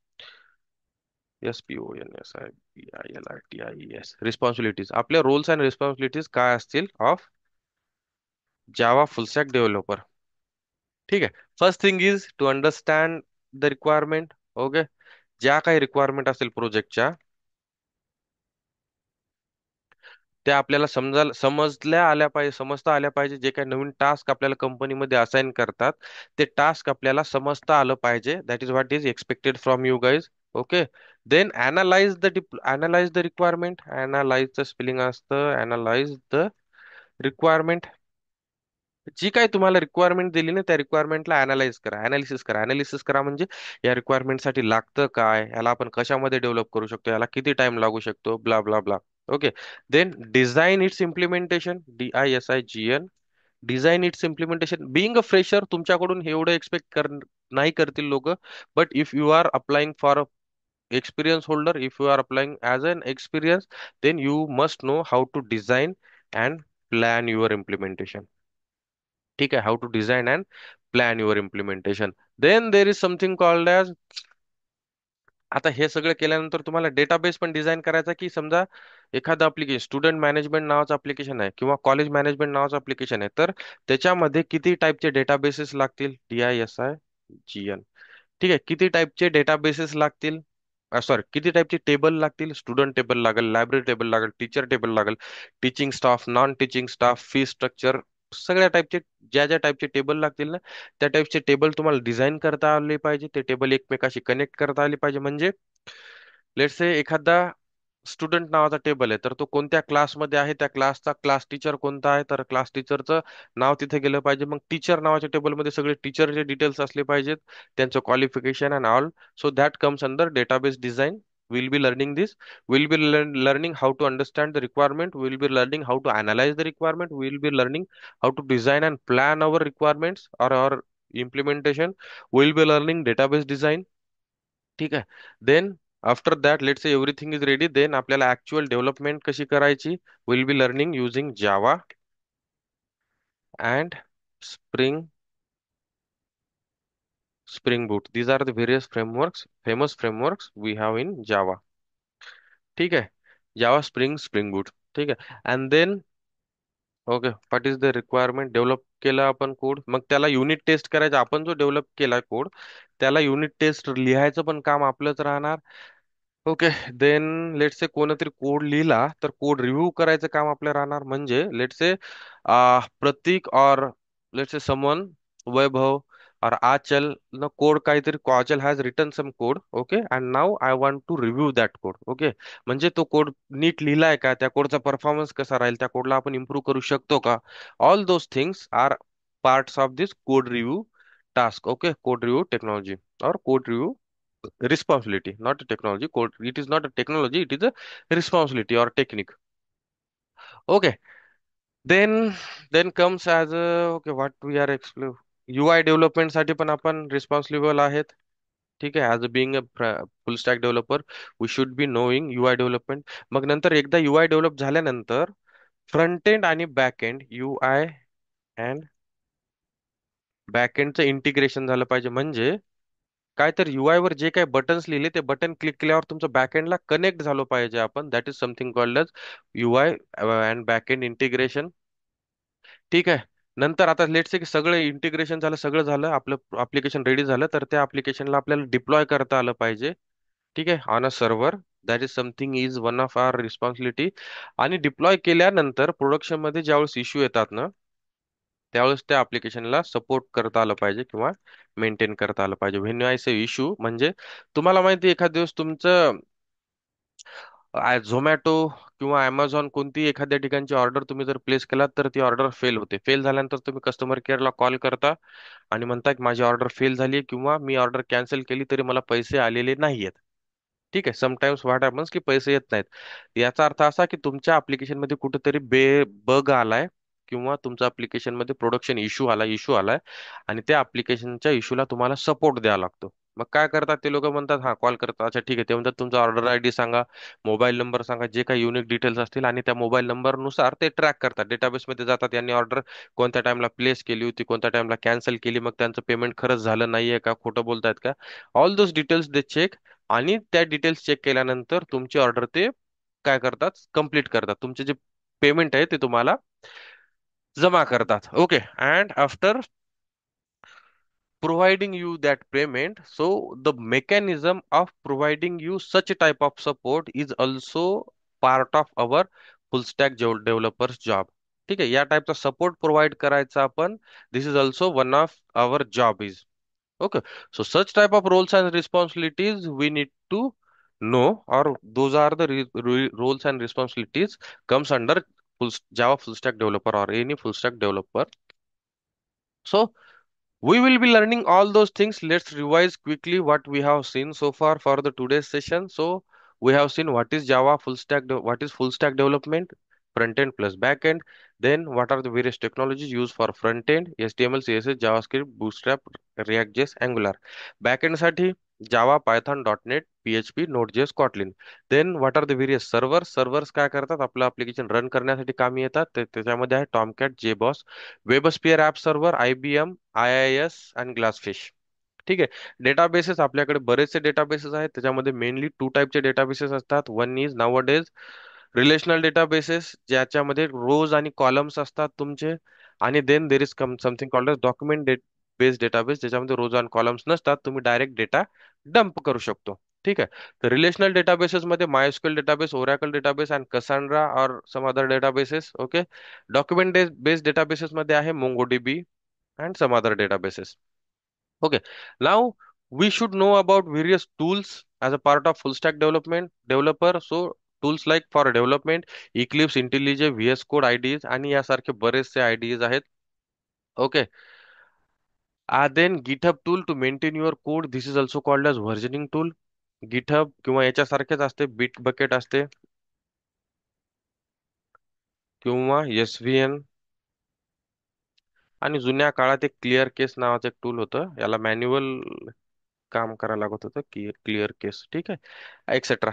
SPONSIBILITIES responsibilities. आपल्या roles and responsibilities काय असतील of Java full stack developer. ठीक आहे. First thing is to understand the requirement. Okay, ज्या काही requirement असेल प्रोजेक्टच्या, त्या आपल्याला समजल्या आल्या पाहिजे, समजता आल्या पाहिजे. जे काही नवीन टास्क आपल्याला कंपनीमध्ये असाइन करतात, ते टास्क आपल्याला समजता आलं पाहिजे. That is what is expected from you guys. Okay, then analyse the requirement. अनालाइजचं स्पेलिंग असतं अनालाइज द रिक्वायरमेंट. जी काय तुम्हाला रिक्वायरमेंट दिली ना, त्या रिक्वायरमेंटला अनालाइज करा, अनालिसिस करा. अनालिसिस करा म्हणजे या रिक्वायरमेंटसाठी लागतं काय, याला आपण कशामध्ये डेव्हलप करू शकतो, याला किती टाइम लागू शकतो, blah blah blah. Okay, then design its implementation. DISIGN. Design its implementation. Being a fresher, तुमच्याकडून हे एवढं एक्सपेक्ट नाही करतील लोक. But if you are applying for experience holder, if you are applying as an experience, then you must know how to design and plan your implementation. ठीक आहे, how to design and plan your implementation. Then there is something called as, आता हे सगळं केल्यानंतर तुम्हाला database पण design करायचा. की समजा एखादं अप्लिकेशन, स्टुडंट मॅनेजमेंट नावाचं अप्लिकेशन आहे किंवा कॉलेज मॅनेजमेंट नावाचं अप्लिकेशन आहे, तर त्याच्यामध्ये किती टाईपचे डेटाबेसेस लागतील. DISIGN. ठीक आहे, किती टाईपचे डेटाबेसेस लागतील, सॉरी किती टाईपचे टेबल लागतील. स्टुडंट टेबल लागेल, लायब्ररी टेबल लागेल, टीचर टेबल लागेल, teaching staff, non teaching staff, fee structure, सगळ्या टाईपचे, ज्या ज्या टाईपचे टेबल लागतील ना, त्या टाईपचे टेबल तुम्हाला डिझाईन करता आले पाहिजे. ते टेबल एकमेकाशी कनेक्ट करता आले पाहिजे. म्हणजे लेट्स से एखादा स्टुडंट नावाचा टेबल आहे, तर तो कोणत्या क्लासमध्ये आहे, त्या क्लासचा क्लास टीचर कोणता आहे, तर क्लास टीचरचं नाव तिथे गेलं पाहिजे. मग टीचर नावाच्या टेबलमध्ये सगळे टीचरचे डिटेल्स असले पाहिजेत, त्यांचं qualification and all. So that comes under database design. We'll be learning this. We'll be learning how to understand the requirement. We'll be learning how to analyze the requirement. We'll be learning how to design and plan our requirements or our implementation. We'll be learning database design. ठीक आहे. Then after that let's say everything is ready, then आपल्याला actual development कशी करायची. Will be learning using Java and spring spring boot. These are the various frameworks, famous frameworks we have in Java. ठीक आहे, Java spring spring boot. ठीक आहे, and then okay, what is the requirement. Develop केला आपण code, मग त्याला unit taste करायचा. आपण जो डेव्हलप केला कोड, त्याला युनिट टेस्ट लिहायचं पण काम आपलंच राहणार. ओके, देन लेट्स से कोणतरी कोड लिहिला, तर कोड रिव्ह्यू करायचं काम आपलं राहणार. म्हणजे लेट्स से प्रतीक और लेट्स से समवन, वैभव और आचल न कोड काहीतरी, Achal has written some code. Okay, and now I want to review that code. Okay, म्हणजे तो कोड नीट लिहिलाय का, त्या कोडचा परफॉर्मन्स कसा राहील, त्या कोडला आपण इम्प्रूव्ह करू शकतो का. All those things are parts of this code review task. Okay, code review technology or code review responsibility, not a technology. Code, it is not a technology, it is a responsibility or technique. Okay, then comes as a, okay, what we are explore, UI development साठी पण आपण responsible आहेत. ठीक आहे, as a being a full stack developer we should be knowing UI development. मग नंतर एकदा UI develop झाल्यानंतर फ्रंट एंड आणि back end, UI and back एंडचं इंटिग्रेशन झालं पाहिजे. म्हणजे काय, तर UI वर जे काही बटन्स लिहिले, ते बटन क्लिक केल्यावर तुमचं बॅकएंडला कनेक्ट झालं पाहिजे आपण. That is something called as UI and backend integration. ठीक आहे, नंतर आता लेट्स से की सगळं इंटिग्रेशन झालं, सगळं झालं, आपलं अप्लिकेशन रेडी झालं, तर त्या अप्लिकेशनला आपल्याला डिप्लॉय करता आलं पाहिजे. ठीक आहे, on a server. That is something is one of our responsibility. आणि डिप्लॉय केल्यानंतर प्रोडक्शन मध्ये ज्यावेळेस इश्यू येतात ना, त्यावेळेस त्या ऍप्लिकेशनला सपोर्ट करता आलं पाहिजे किंवा मेंटेन करता आलं पाहिजे. व्हेन आय से इश्यू, म्हणजे तुम्हाला माहिती एखाद दिवस तुमचं झोमॅटो किंवा Amazon कोणती एखाद्या ठिकाणची ऑर्डर तुम्ही जर प्लेस केलात तर ती ऑर्डर फेल होते. फेल झाल्यानंतर तुम्ही कस्टमर केअरला कॉल करता आणि म्हणता की माझी ऑर्डर फेल झाली किंवा मी ऑर्डर कॅन्सल केली तरी मला पैसे आलेले नाहीयेत. ठीक आहे, समटाइम्स व्हॉट हॅपन्स की पैसे येत नाहीत. याचा अर्थ असा की तुमच्या application मध्ये कुठेतरी बग आलाय किंवा तुमच्या application मध्ये प्रोडक्शन इश्यू आलाय आणि त्या applicationच्या इश्यूला तुम्हाला सपोर्ट द्यावा लागतो. मग काय करतात ते लोक, म्हणतात हा कॉल करतात, अच्छा ठीक आहे, ते म्हणतात तुमचा ऑर्डर आयडी सांगा, मोबाईल नंबर सांगा, जे काही युनिक डिटेल्स असतील, आणि त्या मोबाईल नंबर नुसार ते ट्रॅक करतात, डेटाबेसमध्ये जातात, यांनी ऑर्डर कोणत्या टाइमला प्लेस केली होती, कोणत्या टाइमला कॅन्सल केली, मग त्यांचं पेमेंट खरंच झालं नाहीये का, खोटं बोलतायत का, all those details they check. आणि त्या डिटेल्स चेक केल्यानंतर तुमची ऑर्डर ते काय करतात, कम्प्लीट करतात, तुमचे जे पेमेंट आहे ते तुम्हाला जमा करतात. Okay, and after providing you that payment, so the mechanism of providing you such a type of support is also part of our full stack developers job. ठीक आहे, या टाईपचा सपोर्ट प्रोव्हाइड करायचा आपण, this is also one of our job is. Okay, so such type of roles and responsibilities we need to know, or those are the roles and responsibilities comes under Java full stack developer or any full stack developer. So we will be learning all those things. Let's revise quickly what we have seen so far for the today's session. So we have seen what is Java full stack, what is full stack development, front end plus back end. Then what are the various technologies used for front end, HTML, CSS, JavaScript, Bootstrap, React.js, Angular. Back end साठी Java, Python, .NET, PHP, Node.js, Kotlin. Then what are the various servers? Servers काय करतात, आपलं application run करण्यासाठी कामी येतात. त्याच्यामध्ये आहे Tomcat, JBoss, WebSphere app server, IBM, IIS आणि ग्लासफिश. ठीक आहे. डेटाबेसेस आपल्याकडे बरेचसे डेटाबेसेस आहेत, त्याच्यामध्ये मेनली टू टाईपचे डेटाबेसेस असतात. One is now days relational databases, ज्याच्यामध्ये रोज आणि कॉलम्स असतात तुमचे, आणि then there is something called document based database, ज्याच्यामध्ये रोज आणि कॉलम्स नसतात, तुम्ही डायरेक्ट डेटा डंप करू शकतो. ठीक आहे. तर रिलेशनल डेटाबेसेस मध्ये MySQL database, Oracle database and Cassandra or some other databases. Okay. Document based databases मध्ये आहे MongoDB and some other databases. Okay. Now we should know about various tools as a part of full stack development developer. So tools like for development, Eclipse, IntelliJ, VS Code IDEs आणि यासारखे बरेचसे IDEs आहेत. Okay. Then GitHub tool to maintain your code. This is also called as versioning tool. GitHub किंवा याच्यासारखेच असते, Bitbucket असते किंवा SVN. आणि जुन्या काळात एक क्लिअर केस नावाचं एक टूल होतं, याला मॅन्युअल काम करायला लागत होतं की क्लिअर केस. ठीक आहे, etcetera.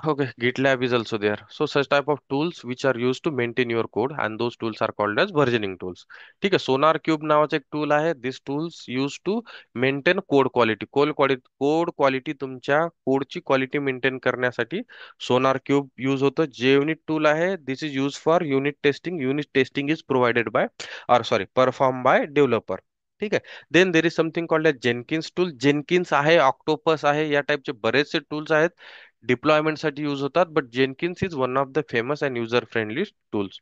Okay, GitLab is also there. So such type of tools which are used to maintain your code, and those tools are called as versioning tools. ठीक आहे. सोनार क्यूब नावाचं एक टूल आहे. This tools use to maintain code quality. Code quality, तुमच्या कोडची quality maintain करण्यासाठी सोनार cube use होतं. जे युनिट टूल आहे, this is use for unit testing. Unit testing is provided by, or sorry, perform by developer. ठीक आहे. Then there is something called as Jenkins tool. Jenkins आहे, Octopus आहे, या टाइपचे बरेचसे टूल्स आहेत, डिप्लॉयमेंट साठी यूज होतात. But Jenkins is one of the famous and user friendly tools.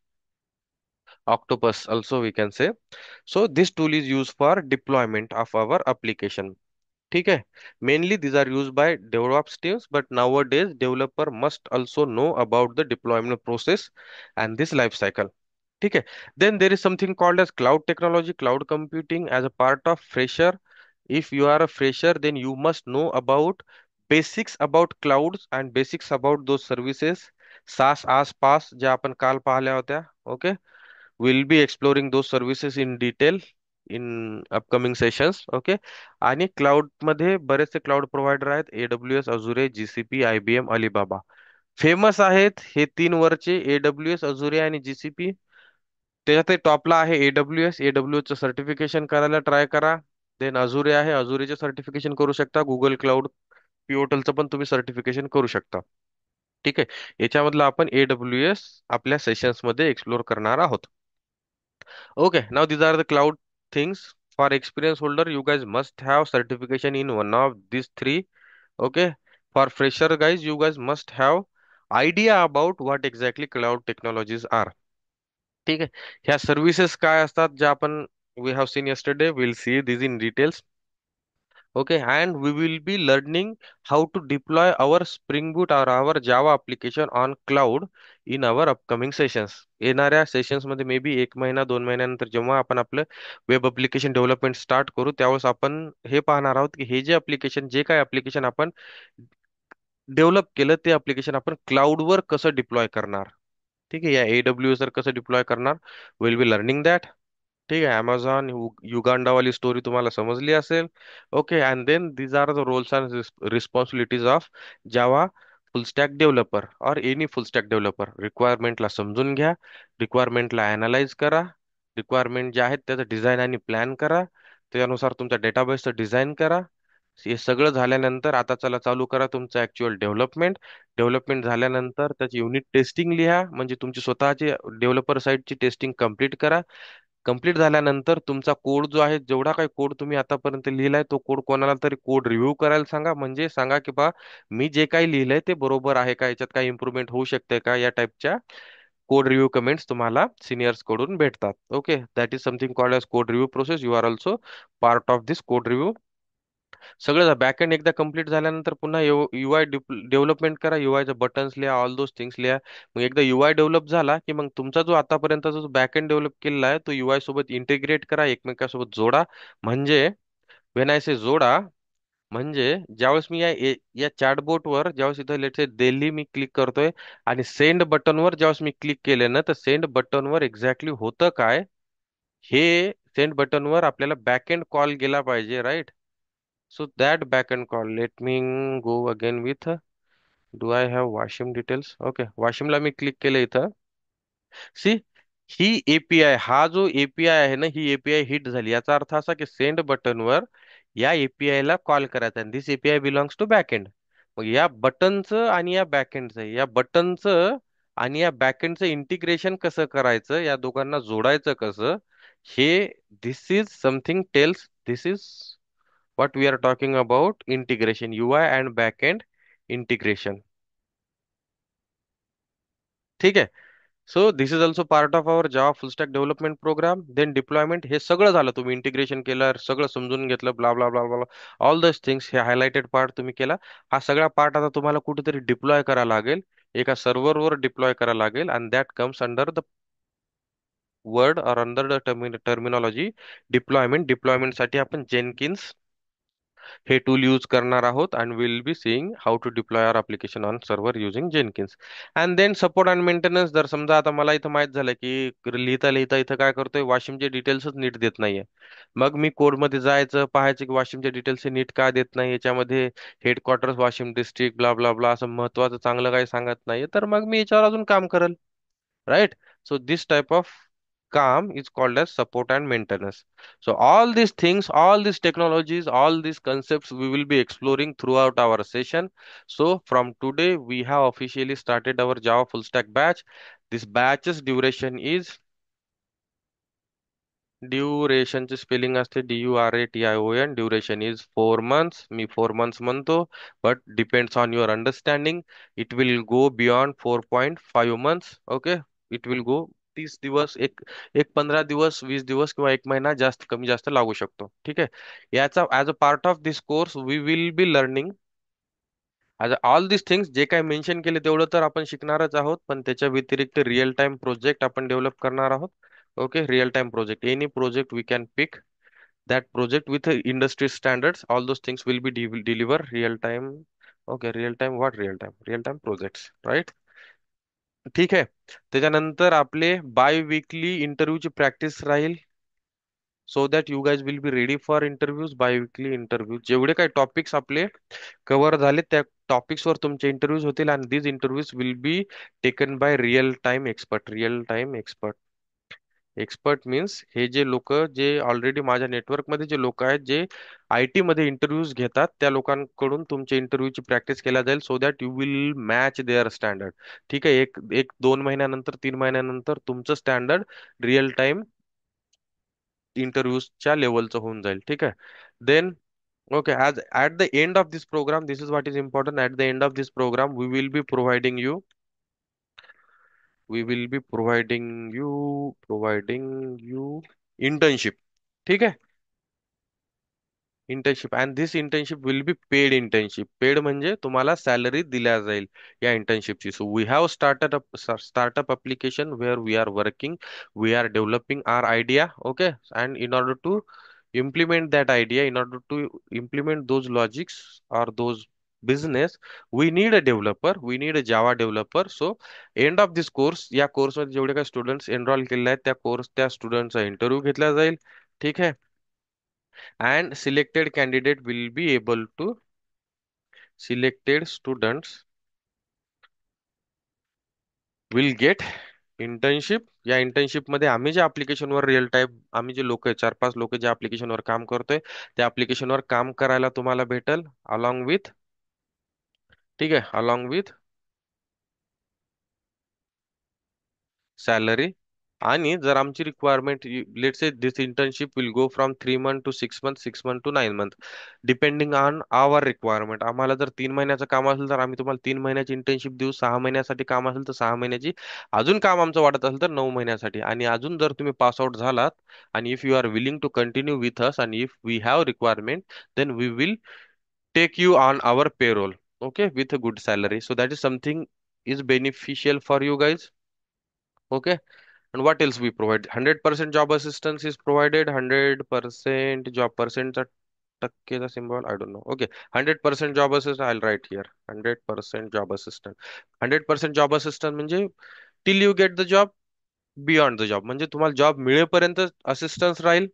Octopus also we can say. So this tool is used for deployment of our application. ठीक है. Mainly these are used by DevOps teams, but nowadays developer must also know about the deployment process and this life cycle. ठीक है. Then there is something called as cloud technology, cloud computing as a part of fresher. If you are a fresher, then you must know about basics about clouds and basics about those services. SaaS, AS, PaaS ज्या आपण काल पाहिल्या होत्या. Okay. We'll be exploring those services in detail in upcoming sessions. Okay. आणि cloud मध्ये बरेचसे cloud provider आहेत, AWS, Azure, GCP, IBM, Alibaba. Famous आहेत हे तीन वरचे, AWS, Azure आणि GCP. त्याच्यात ते टॉपला आहे AWS. AWS चं सर्टिफिकेशन करायला ट्राय करा. देन Azure आहे, Azureचे सर्टिफिकेशन करू शकता. गुगल क्लाउड पिओटलचं पण तुम्ही सर्टिफिकेशन करू शकता. ठीक आहे. याच्यामधलं आपण AWS आपल्या सेशन्स मध्ये एक्सप्लोर करणार आहोत. Okay, now these are the cloud things. For experience holder, you guys must have certification in one of these three. Okay. For fresher guys, you guys must have idea about what exactly cloud technologies are. ठीक आहे. ह्या services काय असतात ज्या आपण we have seen yesterday. We'll see these in details. Okay, and we will be learning how to deploy our Spring Boot or our Java application on cloud in our upcoming sessions. येणाऱ्या sessions मध्ये may be 1 महिना 2 महिन्यानंतर जेव्हा आपण आपलं web application development start करू, त्यावेळेस आपण हे पाहणार आहोत की हे जे अप्लिकेशन, जे काही अप्लिकेशन आपण डेव्हलप केलं, ते अप्लिकेशन आपण क्लाउडवर कसं डिप्लॉय करणार. ठीक आहे, या AWS वर कसं डिप्लॉय करणार, विल बी लर्निंग दॅट. ठीक आहे, अमेझॉन युगांडा वाली स्टोरी तुम्हाला समजली असेल. Okay, and then these are the roles and responsibilities of Java full stack developer or any full stack developer. रिक्वायरमेंटला समजून घ्या, रिक्वायरमेंटला अनालाइज करा, रिक्वायरमेंट जे आहेत त्याचं डिझाईन आणि प्लॅन करा, त्यानुसार तुमच्या डेटाबेसचं डिझाईन करा. हे सगळं झाल्यानंतर आता चला चालू करा तुमचं ऍक्च्युअल डेव्हलपमेंट. डेव्हलपमेंट झाल्यानंतर त्याची युनिट टेस्टिंग लिहा, म्हणजे तुमची स्वतःची डेव्हलपर साईडची टेस्टिंग कंप्लीट करा. कंप्लीट झाल्यानंतर तुमचा कोड जो आहे, जेवढा काही कोड तुम्ही आतापर्यंत लिहिलाय, तो कोड कोणाला तरी कोड रिव्ह्यू करायला सांगा. म्हणजे सांगा की बा, मी जे काही लिहिलंय ते बरोबर आहे का, याच्यात काही इम्प्रुव्हमेंट होऊ शकते का, या टाईपच्या कोड रिव्ह्यू कमेंट्स तुम्हाला सिनियर्स कडून भेटतात. Okay, that is something called as code review process. You are also part of this code review. सगळं बॅकएंड एकदा कंप्लीट झाल्यानंतर पुन्हा UI डेव्हलपमेंट करा. युआयचं बटन्स लिहा, ऑल दोज थिंग्स लिहा. मग एकदा UI डेव्हलप झाला की मग तुमचा जो आतापर्यंतचा जो बॅकएंड डेव्हलप केलेला आहे, तो UI सोबत इंटिग्रेट करा, एकमेकांसोबत जोडा. म्हणजे व्हेन आय से जोडा, म्हणजे ज्यावेळेस मी या चॅटबोटवर ज्यावेळेस इथं let's say Delhi me click करतोय, आणि सेंड बटनवर ज्यावेळेस मी क्लिक केलं ना, तर सेंड बटनवर एक्झॅक्टली होतं काय, हे सेंड बटनवर आपल्याला बॅकएंड कॉल गेला पाहिजे, right. So that backend call, let me go again with, do I have Washim details? Okay, Washimला मी क्लिक केलं इथं. सी, ही API, हा जो API आहे ना, ही API हिट झाली. याचा अर्थ असा की सेंड बटनवर या API ला कॉल करायचा, आणि दिस API बिलॉंग्स टू बॅकएंड. मग या बटनचं आणि या बॅकएंडचं, या बटनचं आणि या बॅकएंडचं इंटिग्रेशन कसं करायचं, या दोघांना जोडायचं कसं, हे this is something tells, this is what we are talking about integration, UI and backend integration. ठीक आहे. So this is also part of our Java full stack development program. Then deployment, हे सगळं झालं, तुम्ही इंटिग्रेशन केलं, सगळं समजून घेतलं, blah blah blah blah, all this things, हे हायलाइटेड पार्ट तुम्ही केला. हा सगळा पार्ट आता तुम्हाला कुठेतरी डिप्लॉय करायला लागेल, एका सर्व्हरवर डिप्लॉय करायला लागेल, and that comes under the word or under the terminology deployment. Deployment साठी आपण जेनकिन्स हे टूल यूज करणार आहोत, and will be seeing how to deploy our application on server using Jenkins. And then support and maintenance. जर समजा आता मला इथं माहित झालं की लिहिता लिहिता इथं काय करतोय, वाशिमचे डिटेल्सच नीट देत नाहीये, मग मी कोडमध्ये जायचं, पाहायचं की वाशिमचे डिटेल्स नीट का देत नाही, याच्यामध्ये headquarters Washim district blah blah blah असं महत्वाचं चांगलं काही सांगत नाहीये, तर मग मी याच्यावर अजून काम करेल, right. So this type of calm is called as support and maintenance. So all these things, all these technologies, all these concepts we will be exploring throughout our session. So from today we have officially started our Java full stack batch. This batch's duration is, ड्युरेशनचे spelling असते DURATION. Duration is 4 months. मी 4 months म्हणतो, but depends on your understanding. It will go beyond 4.5 months. Okay, it will go 30 दिवस, एक एक 15 दिवस, 20 दिवस, किंवा 1 महिना, जास्त कमी जास्त लागू शकतो. ठीक आहे, याचा as a part of this course we will be learning आज ऑल दिस थिंग्स. जे काही मेन्शन केले तेवढं तर आपण शिकणारच आहोत, पण त्याच्या व्यतिरिक्त रिअल टाइम प्रोजेक्ट आपण डेव्हलप करणार आहोत. Okay, real time project, any project we can pick that project with industry standards. All those things will be deliver real time. Okay, real time, what real time, real time projects, right. ठीक आहे, त्याच्यानंतर आपले by weekly इंटरव्ह्यूची practice राहील. So that you guys will be ready for interviews. By weekly interview, जेवढे काही topics आपले cover झाले, त्या टॉपिक्सवर तुमचे इंटरव्ह्यूज होतील, आणि these interviews will be taken by real time expert. Real time expert, expert means हे जे लोक, जे ऑलरेडी माझ्या नेटवर्कमध्ये जे लोक आहेत, जे IT मध्ये इंटरव्ह्यूज घेतात, त्या लोकांकडून तुमच्या इंटरव्ह्यूची प्रॅक्टिस केल्या जाईल, so that you will match their standard. ठीक आहे, एक एक 2 महिन्यानंतर, 3 महिन्यानंतर तुमचं स्टँडर्ड रिअल टाइम इंटरव्ह्यूजच्या लेवलचं होऊन जाईल. ठीक आहे, then okay, as at the end of this program, this is what is important. At the end of this program, we will be providing you internship. ठीक है, internship, and this internship will be paid internship. Paid म्हणजे तुम्हाला salary दिल्या जाईल या इंटर्नशिपची. So we have startup application where we are working, we are developing our idea, okay, and in order to implement that idea, in order to implement those logics or those business, we need a developer, we need a Java developer. So end of this course, या कोर्समध्ये जेवढे काही students enrol केलेले आहेत त्या स्टुडंटचा interview घेतला जाईल. ठीक आहे. And selected candidate will be able to, selected students will get internship. या इंटर्नशिप मध्ये आम्ही ज्या ऍप्लिकेशनवर रिअल टाईम, आम्ही जे लोक 4-5 लोक ज्या ऍप्लिकेशनवर काम करतोय, त्या ऍप्लिकेशनवर काम करायला तुम्हाला भेटल अलॉंग विथ, ठीक आहे, अलॉंग विथ सॅलरी. आणि जर आमची requirement, let say this internship will go from 3 month to 6 month, 6 month to 9 month, depending on our requirement. आम्हाला जर 3 महिन्याचं काम असेल तर आम्ही तुम्हाला 3 महिन्याची इंटर्नशिप देऊ. 6 महिन्यासाठी काम असेल तर 6 महिन्याची. अजून काम आमचं वाटत असेल तर 9 महिन्यासाठी. आणि अजून जर तुम्ही पास आउट झालात आणि if you are willing to continue with us आणि if we have requirement, then we will take you on our payroll, okay, with a good salary. So that is something is beneficial for you guys. Okay. And what else we provide? 100% job assistance is provided. 100% job percent टक्केचा symbol, I don't know. Okay. 100% job assistance, I'll write here. 100% job assistance. 100% job assistance म्हणजे till you get the job, beyond the job. म्हणजे तुम्हाला job मिळेपर्यंत assistance राहील.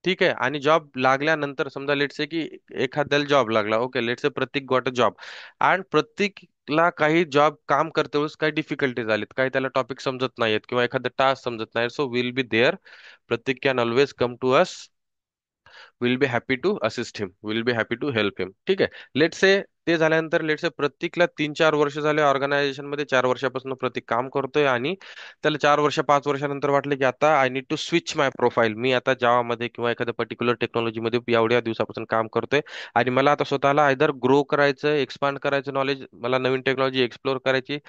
ठीक आहे. आणि job लागल्यानंतर समजा लेट्स से की एखाद्याला जॉब लागला, ओके, लेट्स से प्रत्येक गॉट अ जॉब, आणि प्रत्येकला काही जॉब काम करते वेळेस काही डिफिकल्टीज आलीत, काही त्याला टॉपिक समजत नाहीत किंवा एखादं टास्क समजत नाही, सो विल बी देअर. प्रत्येक can always come to us, will be happy to assist him, will be happy to help him. ठीक आहे. लेट से ते झाल्यानंतर लेट से प्रतीकला 3-4 वर्ष झाले ऑर्गनायझेशन मध्ये, 4 वर्षापासून प्रतीक काम करतोय आणि त्याला 4 वर्ष 5 वर्षानंतर वाटलं की आता I need to switch my profile. मी आता जावामध्ये किंवा एखाद्या पर्टिक्युलर टेक्नॉलॉजीमध्ये एवढ्या दिवसापासून काम करतोय आणि मला आता स्वतःला आयदर ग्रो करायचं, एक्सपांड करायचं नॉलेज, मला नवीन टेक्नॉलॉजी एक्सप्लोर करायची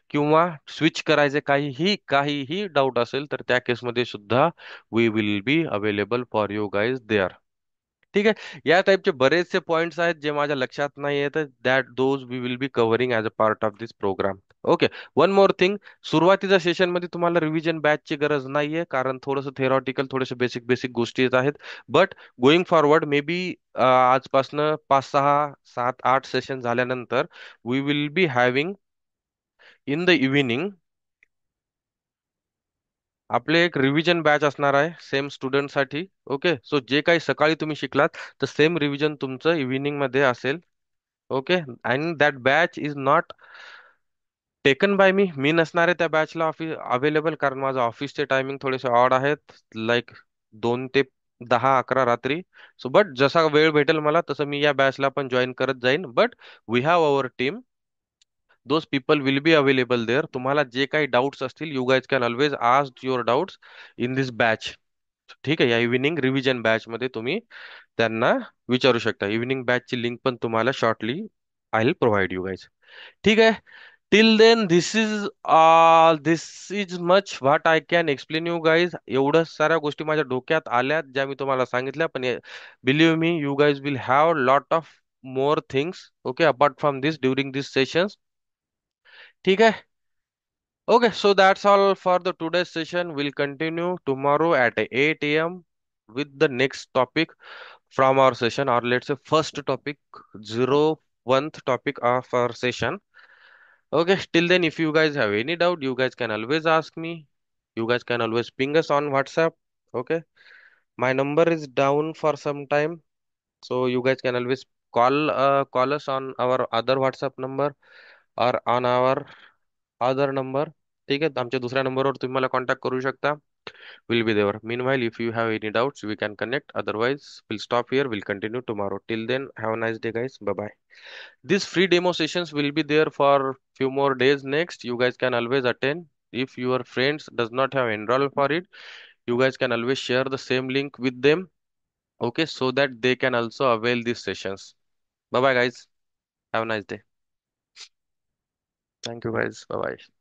किंवा स्विच करायचे, काहीही काहीही डाऊट असेल तर त्या केसमध्ये सुद्धा we will be available for you guys there. ठीक आहे. या टाईपचे बरेचसे पॉइंट्स आहेत जे माझ्या लक्षात नाही येत, that those we will be covering as a part of this program. Okay. One more thing, सुरुवातीच्या सेशनमध्ये तुम्हाला रिव्हिजन बॅचची गरज नाहीये, कारण थोडंसं थेरॉटिकल, थोडेसे बेसिक बेसिक गोष्टी येत आहेत. But going forward may be आजपासनं 5-6-7-8 सेशन झाल्यानंतर we will be having in the evening आपले एक रिव्हिजन बॅच असणार आहे सेम स्टुडंटसाठी. ओके. सो जे काही सकाळी तुम्ही शिकलात तर सेम रिव्हिजन तुमचं इव्हिनिंग मध्ये असेल. Okay. And that batch is not taken by me, मी नसणार आहे त्या बॅचला ऑफिस अवेलेबल, कारण माझं ऑफिसचे टायमिंग थोडेसे ऑड आहेत, लाईक 2 ते 10-11 रात्री. सो बट जसा वेळ भेटेल मला तसं मी या बॅचला पण जॉईन करत जाईन. But we have our team, those people will be available there. तुम्हाला जे काही डाऊट्स असतील, you guys can always ask your doubts in this batch. ठीक आहे. या इव्हिनिंग रिव्हिजन बॅच मध्ये तुम्ही त्यांना विचारू शकता. इव्हिनिंग बॅचची लिंक पण तुम्हाला shortly I will provide you guys. ठीक आहे. Till then this is much what I can explain you guys. एवढं साऱ्या गोष्टी माझ्या डोक्यात आल्यात ज्या मी तुम्हाला सांगितल्या, पण believe me, you guys will have lot of more things, okay, apart from this during this sessions. ठीक आहे. Okay, so that's all for the today's session. We'll continue tomorrow at 8 a.m. with the next topic from our session, or let's say first topic, 01th topic of our session. Okay, till then, if you guys have any doubt, you guys can always ask me. You guys can always ping us on WhatsApp. Okay, my number is down for some time, so you guys can always call us on our other WhatsApp number or on our other number. ठीक आहे. आमच्या दुसऱ्या नंबरवर तुम्ही मला contact करू शकता. Will be there. Meanwhile if you have any doubts we can connect, otherwise will stop here, will continue tomorrow. Till then have a nice day guys. Bye bye. These free demo sessions will be there for few more days next. You guys can always attend. If your friends does not have enrolled for it, you guys can always share the same link with them. Okay, so that they can also avail these sessions. Bye bye guys. Have a nice day. Thank you guys. Bye bye.